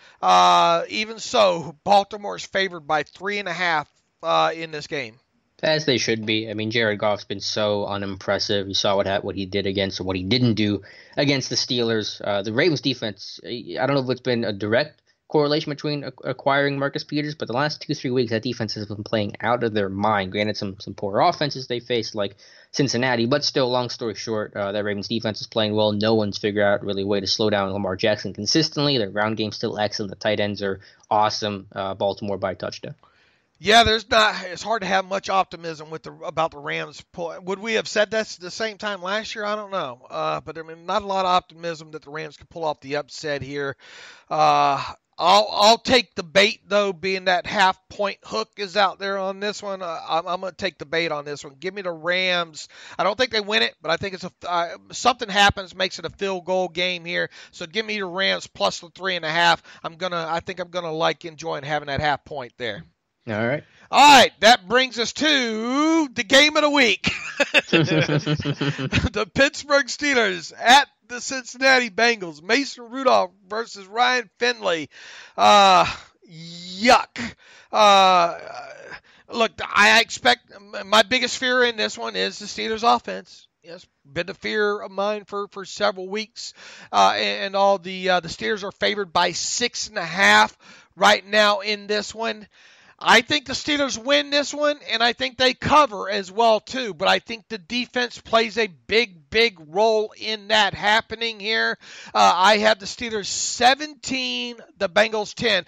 Even so, Baltimore is favored by 3.5 in this game. As they should be. I mean, Jared Goff's been so unimpressive. You saw what he did against, or what he didn't do against the Steelers. The Ravens defense, I don't know if it's been a direct correlation between acquiring Marcus Peters, but the last 2-3 weeks, that defense has been playing out of their mind. Granted, some poor offenses they faced, like Cincinnati, but still, long story short, that Ravens defense is playing well. No one's figured out really a way to slow down Lamar Jackson consistently. Their ground game's still excellent. The tight ends are awesome. Baltimore by touchdown. Yeah, it's hard to have much optimism about the Rams. Would we have said that the same time last year? I don't know. But I mean, not a lot of optimism that the Rams could pull off the upset here. I'll take the bait, though, being that half-point hook is out there on this one. I'm going to take the bait on this one. Give me the Rams. I don't think they win it, but I think something happens, makes it a field goal game here. So give me the Rams plus the 3.5. I think I'm going to like enjoying having that half point there. All right. All right, that brings us to the game of the week. The Pittsburgh Steelers at the Cincinnati Bengals. Mason Rudolph versus Ryan Finley. Yuck. Look, I expect my biggest fear in this one is the Steelers' offense. Yes, been a fear of mine for several weeks, and all the Steelers are favored by 6.5 right now in this one. I think the Steelers win this one, and I think they cover as well, too. But I think the defense plays a big role in that happening here. I have the Steelers 17, the Bengals 10.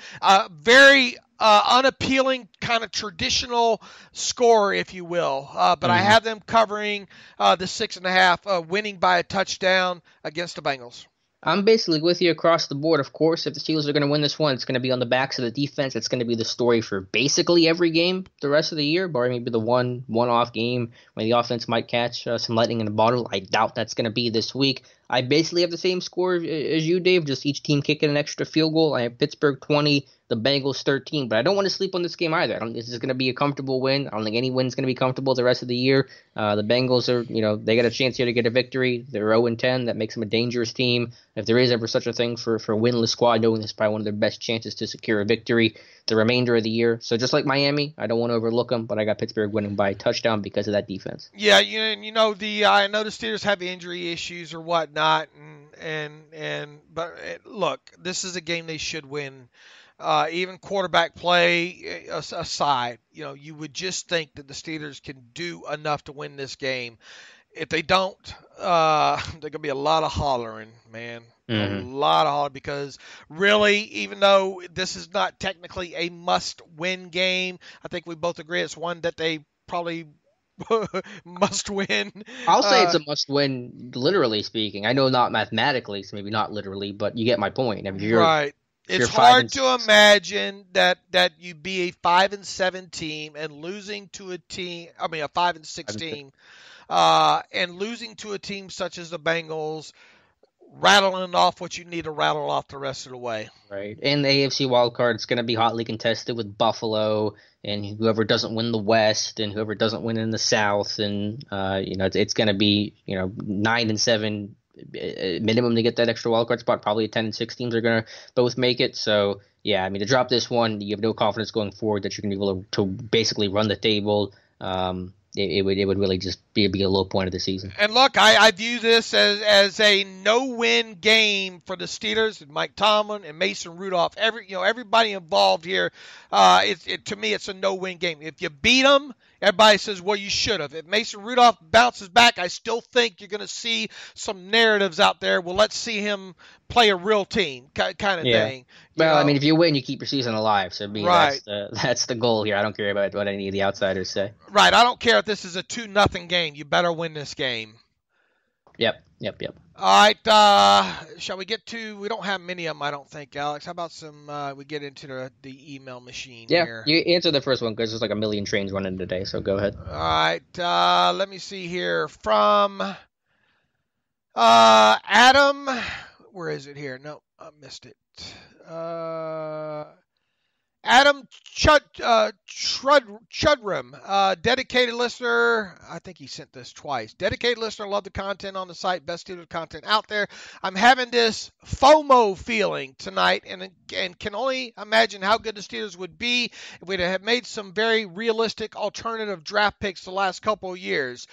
Very unappealing, kind of traditional score, if you will. But I have them covering the 6.5, winning by a touchdown against the Bengals. I'm basically with you across the board. Of course, if the Steelers are going to win this one, it's going to be on the backs of the defense. It's going to be the story for basically every game the rest of the year, barring maybe the one-off game when the offense might catch some lightning in the bottle. I doubt that's going to be this week. I basically have the same score as you, Dave, just each team kicking an extra field goal. I have Pittsburgh 20, the Bengals 13, but I don't want to sleep on this game either. I don't think this is going to be a comfortable win. I don't think any win's going to be comfortable the rest of the year. The Bengals are, they got a chance here to get a victory. They're 0-10. That makes them a dangerous team. If there is ever such a thing for a winless squad, knowing this is probably one of their best chances to secure a victory the remainder of the year. So just like Miami, I don't want to overlook them, but I got Pittsburgh winning by a touchdown because of that defense. Yeah, I know the Steelers have injury issues or whatnot, but look, this is a game they should win. Even quarterback play aside, you would just think that the Steelers can do enough to win this game. If they don't, there's going to be a lot of hollering, man. Mm-hmm. A lot of hollering, because really, even though this is not technically a must-win game, I think we both agree it's one that they probably must win. I'll say it's a must-win, literally speaking. I know not mathematically, so maybe not literally, but you get my point. I mean, right. It's hard to imagine that you be a 5-7 team and losing to a 5-6 team, and losing to a team such as the Bengals, rattling off what you need to rattle off the rest of the way. Right. And the AFC wildcard, it's going to be hotly contested with Buffalo and whoever doesn't win the West and whoever doesn't win in the South. And, it's going to be, 9-7 minimum to get that extra wildcard spot. Probably 10-6 teams are going to both make it. So, yeah, I mean, to drop this one, you have no confidence going forward that you're going to be able to basically run the table. It would really just be a low point of the season. And look, I view this as a no-win game for the Steelers and Mike Tomlin and Mason Rudolph. Everybody involved here. To me, it's a no-win game. If you beat them, everybody says, well, you should have. If Mason Rudolph bounces back, I still think you're going to see some narratives out there. Well, let's see him play a real team kind of thing. Well, I mean, if you win, you keep your season alive. So right. That's the goal here. I don't care about what any of the outsiders say. Right. I don't care if this is a 2-0 game. You better win this game. Yep. Yep. All right. Shall we get to? We don't have many of them, I don't think, Alex. How about we get into the email machine here? Yeah, you answer the first one because there's like a million trains running today. So go ahead. All right. Let me see here from Adam. Where is it here? No, I missed it. Adam Chudram, dedicated listener. I think he sent this twice. Dedicated listener, love the content on the site, best Steelers content out there. I'm having this FOMO feeling tonight, and can only imagine how good the Steelers would be if we'd have made some very realistic alternative draft picks the last couple of years.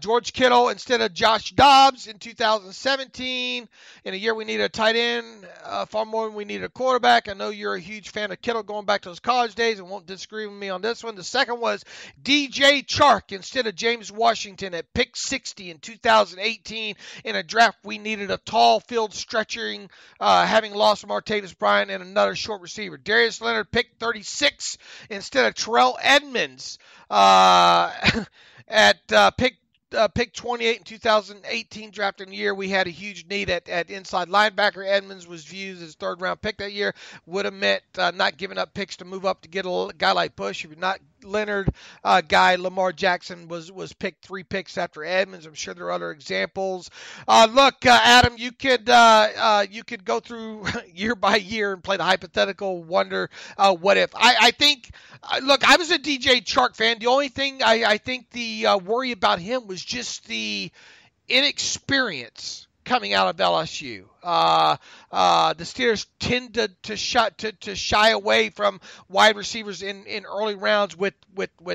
George Kittle instead of Josh Dobbs in 2017. In a year we needed a tight end far more than we needed a quarterback. I know you're a huge fan of Kittle going back to his college days and won't disagree with me on this one. The second was DJ Chark instead of James Washington at pick 60 in 2018 in a draft we needed a tall field stretching, having lost Martavis Bryant and another short receiver. Darius Leonard pick 36 instead of Terrell Edmonds at pick 28 in 2018 draft in the year we had a huge need at inside linebacker. Edmonds was viewed as third-round pick that year. Would have meant not giving up picks to move up to get a guy like Bush. If you're not Leonard guy, Lamar Jackson was picked 3 picks after Edmonds. I'm sure there are other examples. Look, Adam, you could go through year by year and play the hypothetical, wonder what if. I think, look, I was a DJ Chark fan. The only thing I think the worry about him was just the inexperience coming out of LSU. The Steelers tend to shy away from wide receivers in early rounds with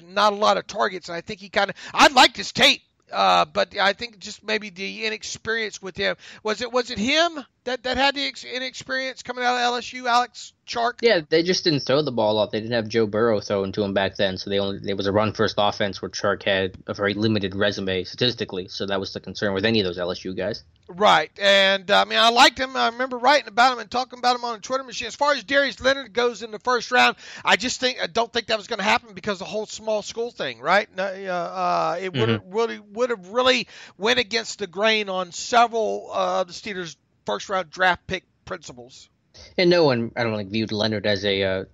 not a lot of targets. And I think I liked his tape. But I think just maybe the inexperience with him. Was it him that had the inexperience coming out of LSU, Alex Chark? Yeah, they just didn't throw the ball off. They didn't have Joe Burrow throwing to him back then, so there was a run-first offense where Chark had a very limited resume statistically, so that was the concern with any of those LSU guys. Right, and I liked him. I remember writing about him and talking about him on a Twitter machine. As far as Darius Leonard goes in the first round, I don't think that was going to happen because the whole small school thing, right? It would have really went against the grain on several of the Steelers' first-round draft pick principles. And no one, I don't think, viewed Leonard as a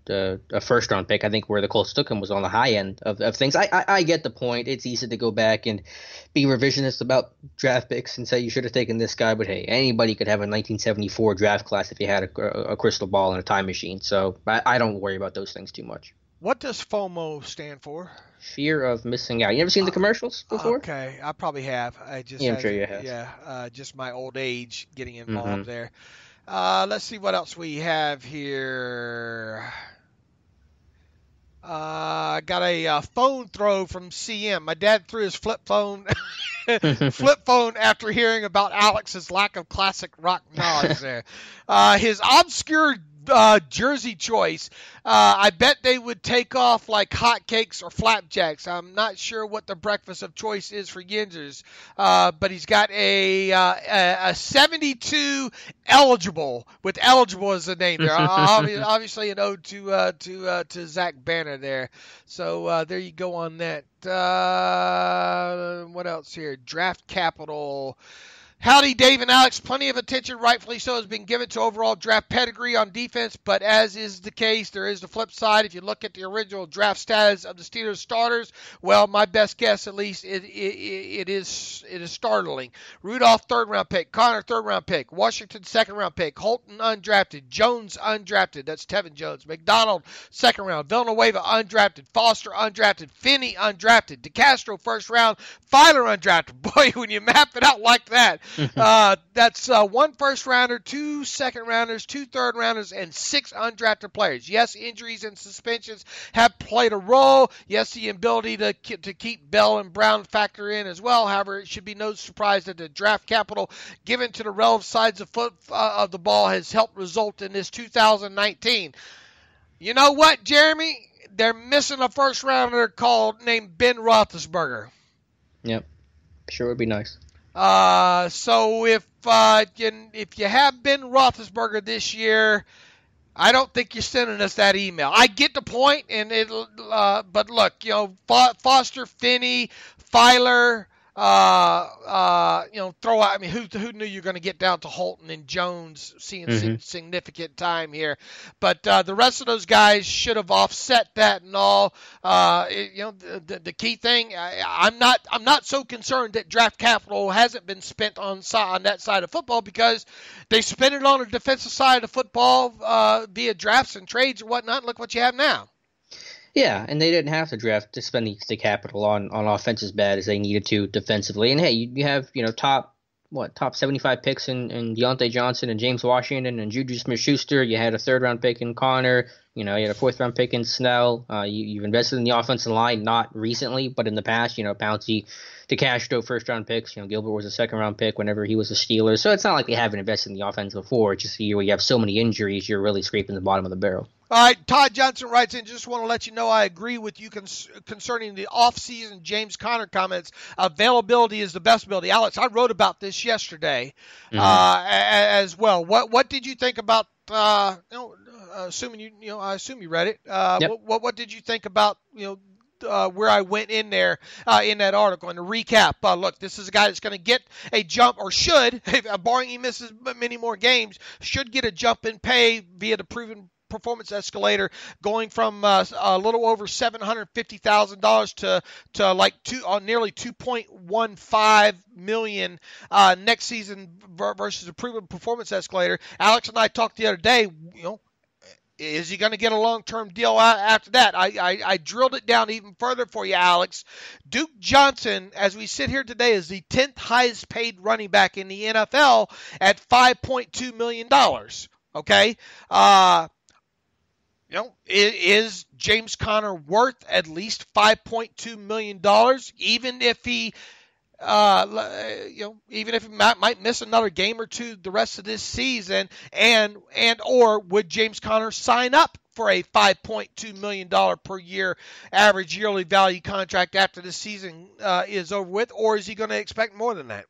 first-round pick. I think where the Colts took him was on the high end of things. I get the point. It's easy to go back and be revisionist about draft picks and say you should have taken this guy. But, hey, anybody could have a 1974 draft class if you had a crystal ball and a time machine. So I don't worry about those things too much. What does FOMO stand for? Fear of missing out. You ever seen the commercials before? Okay, I probably have. I'm sure you have. Yeah, just my old age getting involved there. Let's see what else we have here. I got a phone throw from CM. My dad threw his flip phone after hearing about Alex's lack of classic rock knowledge there. His obscure jersey choice. I bet they would take off like hotcakes or flapjacks. I'm not sure what the breakfast of choice is for Yinzers, but he's got a 72 eligible, with eligible as the name there. Obviously an ode to Zach Banner there. So there you go on that. What else here? Draft capital. Howdy, Dave and Alex. Plenty of attention, rightfully so, has been given to overall draft pedigree on defense, but as is the case, there is the flip side. If you look at the original draft status of the Steelers starters, well, my best guess, at least, it is startling. Rudolph, third-round pick. Connor, third-round pick. Washington, second-round pick. Holton, undrafted. Jones, undrafted. That's Tevin Jones. McDonald, second round. Villanueva, undrafted. Foster, undrafted. Finney, undrafted. DeCastro, first round. Filer, undrafted. Boy, when you map it out like that, that's 1 first rounder, 2 second rounders, 2 third rounders, and 6 undrafted players. Yes, injuries and suspensions have played a role. Yes, the ability to keep Bell and Brown factor in as well. However, it should be no surprise that the draft capital given to the relative sides of the ball has helped result in this 2019. You know what, Jeremy? They're missing a first rounder named Ben Roethlisberger. Yep, sure would be nice. So if you have Ben Roethlisberger this year, I don't think you're sending us that email. I get the point, and but look, Foster, Finney, Filer, throw out. I mean, who knew you're going to get down to Holton and Jones seeing significant time here? But the rest of those guys should have offset that and all. The key thing, I'm not so concerned that draft capital hasn't been spent on that side of football, because they spent it on the defensive side of football via drafts and trades and whatnot. Look what you have now. Yeah, and they didn't have to draft to spend the capital on offense as bad as they needed to defensively. And hey, you have top 75 picks in Deontay Johnson and James Washington and Juju Smith-Schuster. You had a 3rd-round pick in Connor. You had a 4th-round pick in Snell. You've invested in the offensive line, not recently, but in the past. Pouncey, DeCastro, 1st-round picks. Gilbert was a 2nd-round pick whenever he was a Steeler. So it's not like they haven't invested in the offense before. It's just a year where you have so many injuries, you're really scraping the bottom of the barrel. All right, Todd Johnson writes in, just want to let you know I agree with you concerning the offseason James Conner comments. Availability is the best ability. Alex, I wrote about this yesterday as well. What did you think about? Assuming I assume you read it. Yep. What did you think about where I went in there in that article? And to recap, look, this is a guy that's going to get a jump, or should, barring he misses many more games, should get a jump in pay via the proven performance escalator, going from a little over $750,000 to like nearly $2.15 million next season versus a proven performance escalator. Alex and I talked the other day. Is he going to get a long-term deal after that? I drilled it down even further for you, Alex. Duke Johnson, as we sit here today, is the 10th highest paid running back in the NFL at $5.2 million. Okay? Is James Conner worth at least $5.2 million, even if he, might miss another game or two the rest of this season, or would James Conner sign up for a $5.2 million per year average yearly value contract after the season is over with, or is he going to expect more than that?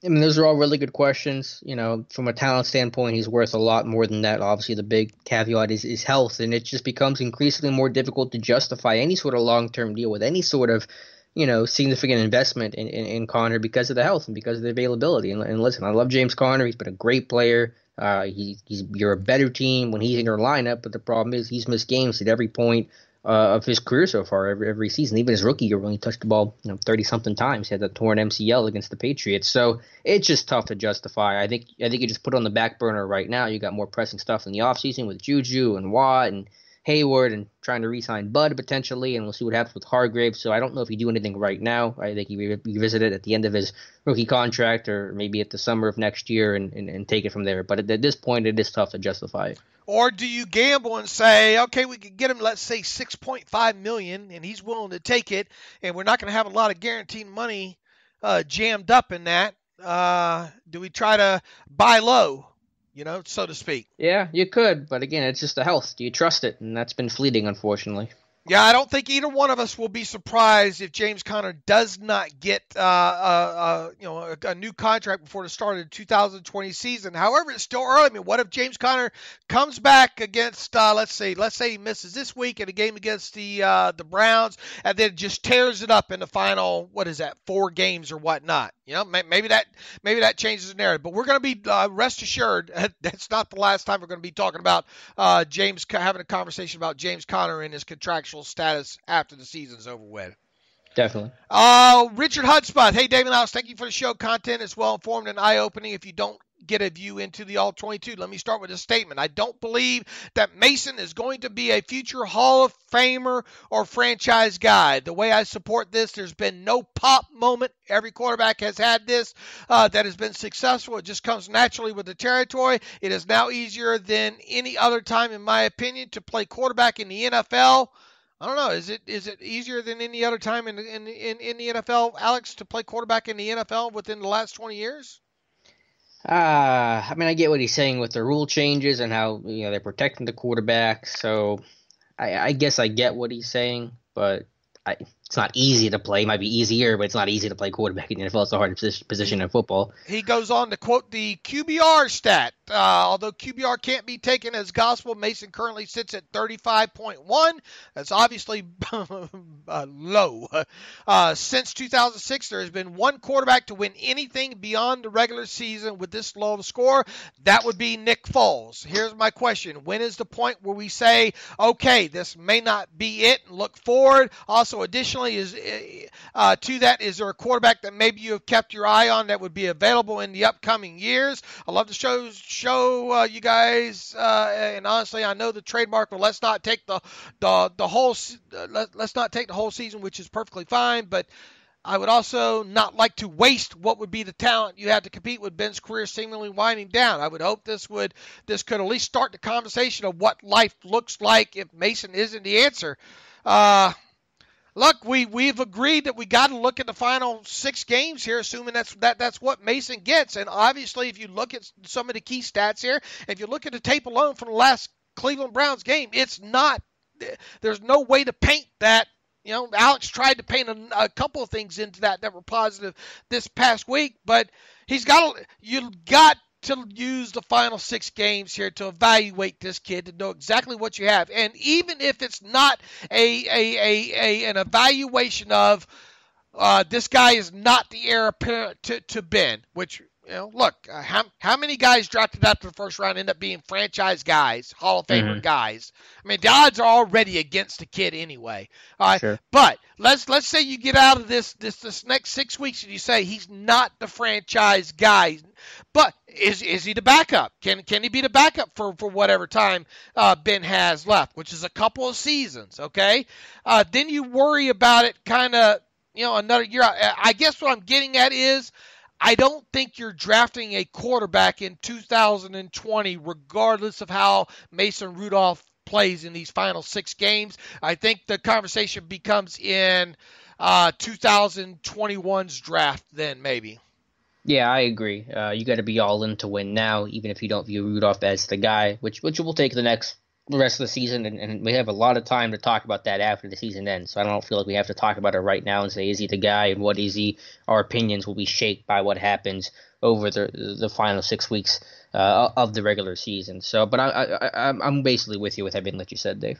I mean, those are all really good questions. From a talent standpoint, he's worth a lot more than that. Obviously, the big caveat is health, and it just becomes increasingly more difficult to justify any sort of long-term deal with any sort of, significant investment in Conner because of the health and because of the availability. And listen, I love James Conner. He's been a great player. You're a better team when he's in your lineup, but the problem is he's missed games at every point of his career so far, every season. Even his rookie year, when he touched the ball 30-something times, he had that torn MCL against the Patriots. So it's just tough to justify. I think you just put it on the back burner right now. You got more pressing stuff in the offseason with Juju and Watt and Hayward and trying to re-sign Bud potentially, and we'll see what happens with Hargrave. So I don't know if you do anything right now. I think you revisit it at the end of his rookie contract or maybe at the summer of next year and take it from there. But at this point, it is tough to justify it. Or do you gamble and say, okay, we could get him, let's say $6.5 million, and he's willing to take it, and we're not going to have a lot of guaranteed money jammed up in that. Do we try to buy low, so to speak? Yeah, you could, but again, it's just the health. Do you trust it? And that's been fleeting, unfortunately. Yeah, I don't think either one of us will be surprised if James Conner does not get a new contract before the start of the 2020 season. However, it's still early. I mean, what if James Conner comes back against let's say he misses this week in a game against the Browns, and then just tears it up in the final 4 games or whatnot? Maybe that changes the narrative. But we're going to be rest assured that's not the last time we're going to be talking about having a conversation about James Conner and his contractual status after the season's over with. Definitely. Richard Hudspeth. Hey, David House, thank you for the show. Content is well-informed and eye-opening. If you don't get a view into the All-22, let me start with a statement. I don't believe that Mason is going to be a future Hall of Famer or franchise guy. The way I support this, there's been no pop moment. Every quarterback has had this that has been successful. It just comes naturally with the territory. It is now easier than any other time, in my opinion, to play quarterback in the NFL. I don't know. Is it easier than any other time in the NFL, Alex, to play quarterback in the NFL within the last 20 years? I mean, I get what he's saying with the rule changes and how they're protecting the quarterback. So I guess I get what he's saying, but it's not easy to play. It might be easier, but it's not easy to play quarterback in the NFL. It's the hardest position in football. He goes on to quote the QBR stat. Although QBR can't be taken as gospel, Mason currently sits at 35.1. That's obviously low. Since 2006, there has been one quarterback to win anything beyond the regular season with this low of a score. That would be Nick Foles. Here's my question. When is the point where we say, okay, this may not be it, and look forward? Also, additionally, to that, is there a quarterback that maybe you have kept your eye on that would be available in the upcoming years? I love to show you guys, and honestly, I know the trademark, but let's not take the whole let's not take the whole season, which is perfectly fine. But I would also not like to waste what would be the talent you had to compete with Ben's career seemingly winding down. I would hope this could at least start the conversation of what life looks like if Mason isn't the answer. Look, we've agreed that we got to look at the final 6 games here, assuming that's what Mason gets. And obviously, if you look at some of the key stats here, if you look at the tape alone from the last Cleveland Browns game, it's not. There's no way to paint that. You know, Alex tried to paint a couple of things into that were positive this past week, but you got to use the final 6 games here to evaluate this kid, to know exactly what you have. And even if it's not an evaluation of this guy is not the heir apparent to Ben, which, you know, look, how many guys drafted after the first round end up being franchise guys, Hall of Famer guys? I mean, the odds are already against the kid anyway. All right, sure. But let's say you get out of this next 6 weeks and you say he's not the franchise guy, but is he the backup? Can he be the backup for whatever time Ben has left, which is a couple of seasons? Okay, then you worry about it kind of, you know, another year. I guess what I'm getting at is, I don't think you're drafting a quarterback in 2020, regardless of how Mason Rudolph plays in these final 6 games. I think the conversation becomes in 2021's draft then, maybe. Yeah, I agree. You got to be all in to win now, even if you don't view Rudolph as the guy, which will take the rest of the season, and we have a lot of time to talk about that after the season ends. So I don't feel like we have to talk about it right now and say, is he the guy and what is he? Our opinions will be shaped by what happens over the final 6 weeks of the regular season. So, but I'm basically with you with everything that you said, Dave.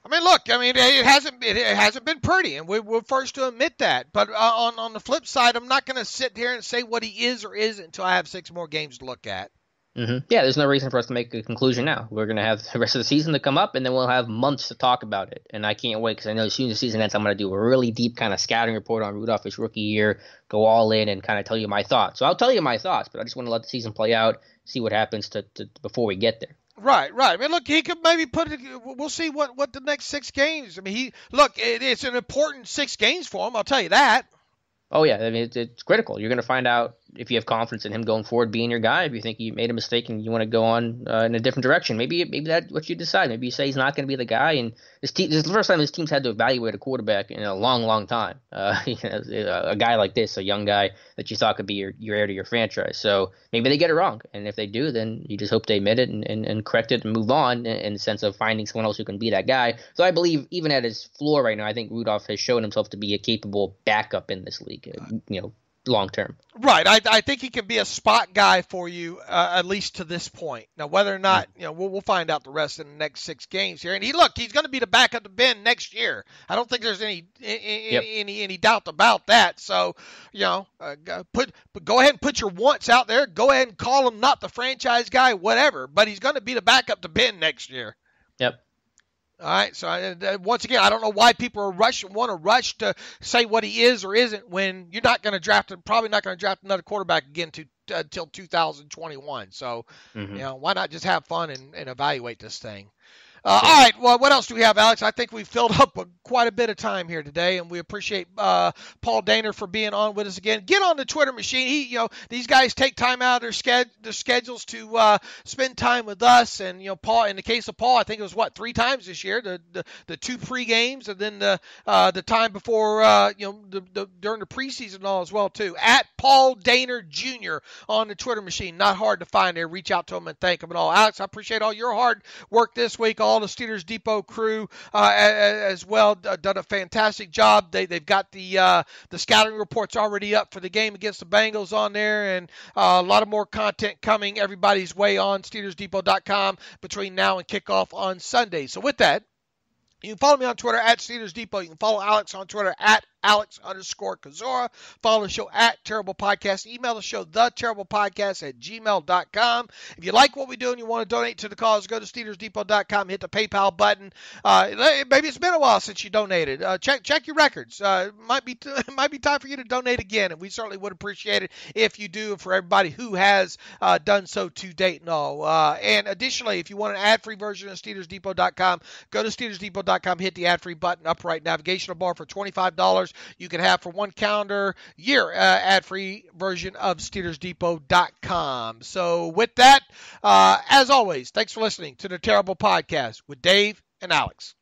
I mean, look, it hasn't been pretty, and we're first to admit that. But on the flip side, I'm not going to sit here and say what he is or isn't until I have 6 more games to look at. Mm-hmm. Yeah, there's no reason for us to make a conclusion now. We're going to have the rest of the season to come up, and then we'll have months to talk about it. And I can't wait, because I know as soon as the season ends, I'm going to do a really deep kind of scouting report on Rudolph his rookie year, go all in, and kind of tell you my thoughts. So I'll tell you my thoughts, but I just want to let the season play out, see what happens to before we get there. Right. I mean, look, he could maybe put it. We'll see what the next 6 games. I mean, it's an important 6 games for him. I'll tell you that. Oh yeah, I mean it's critical. You're going to find out if you have confidence in him going forward, being your guy. If you think you made a mistake and you want to go on in a different direction, maybe that's what you decide. Maybe you say he's not going to be the guy. And this is the first time this team's had to evaluate a quarterback in a long, long time. A guy like this, a young guy that you thought could be your heir to your franchise. So maybe they get it wrong, and if they do, then you just hope they admit it and correct it and move on in the sense of finding someone else who can be that guy. So I believe even at his floor right now, I think Rudolph has shown himself to be a capable backup in this league. Long term. Right. I think he can be a spot guy for you, at least to this point. Now, whether or not, we'll find out the rest in the next 6 games here. And he's going to be the backup to Ben next year. I don't think there's any doubt about that. So, go ahead and put your wants out there. Go ahead and call him not the franchise guy, whatever. But he's going to be the backup to Ben next year. Yep. All right, so once again, I don't know why people want to rush to say what he is or isn't when you're not going to probably not going to draft another quarterback again until 2021. So, why not just have fun and evaluate this thing? All right, well, what else do we have, Alex? I think we filled up quite a bit of time here today, and we appreciate Paul Dehner for being on with us again. Get on the Twitter machine. These guys take time out of their schedules to spend time with us. And Paul, in the case of Paul, I think it was 3 times this year: the 2 pre-games, and then the time before during the preseason and all as well too. At Paul Dehner Jr. on the Twitter machine, not hard to find there. Reach out to him and thank him and all. Alex, I appreciate all your hard work this week. all the Steelers Depot crew as well. Done a fantastic job. They've got the scouting reports already up for the game against the Bengals on there, and a lot of more content coming everybody's way on SteelersDepot.com between now and kickoff on Sunday. So with that, you can follow me on Twitter at Steelers Depot. You can follow Alex on Twitter at Alex_Kozora. Follow the show at Terrible Podcast. Email the show, theterriblepodcast@gmail.com. If you like what we do and you want to donate to the cause, go to SteelersDepot.com, hit the PayPal button. Maybe it's been a while since you donated. Check your records. It might be time for you to donate again, and we certainly would appreciate it if you do, for everybody who has done so to date and all. And additionally, if you want an ad-free version of SteelersDepot.com, go to SteelersDepot.com, hit the ad-free button, upright navigational bar for $25. You can have for one calendar year ad-free version of SteelersDepot.com. So with that, as always, thanks for listening to the Terrible Podcast with Dave and Alex.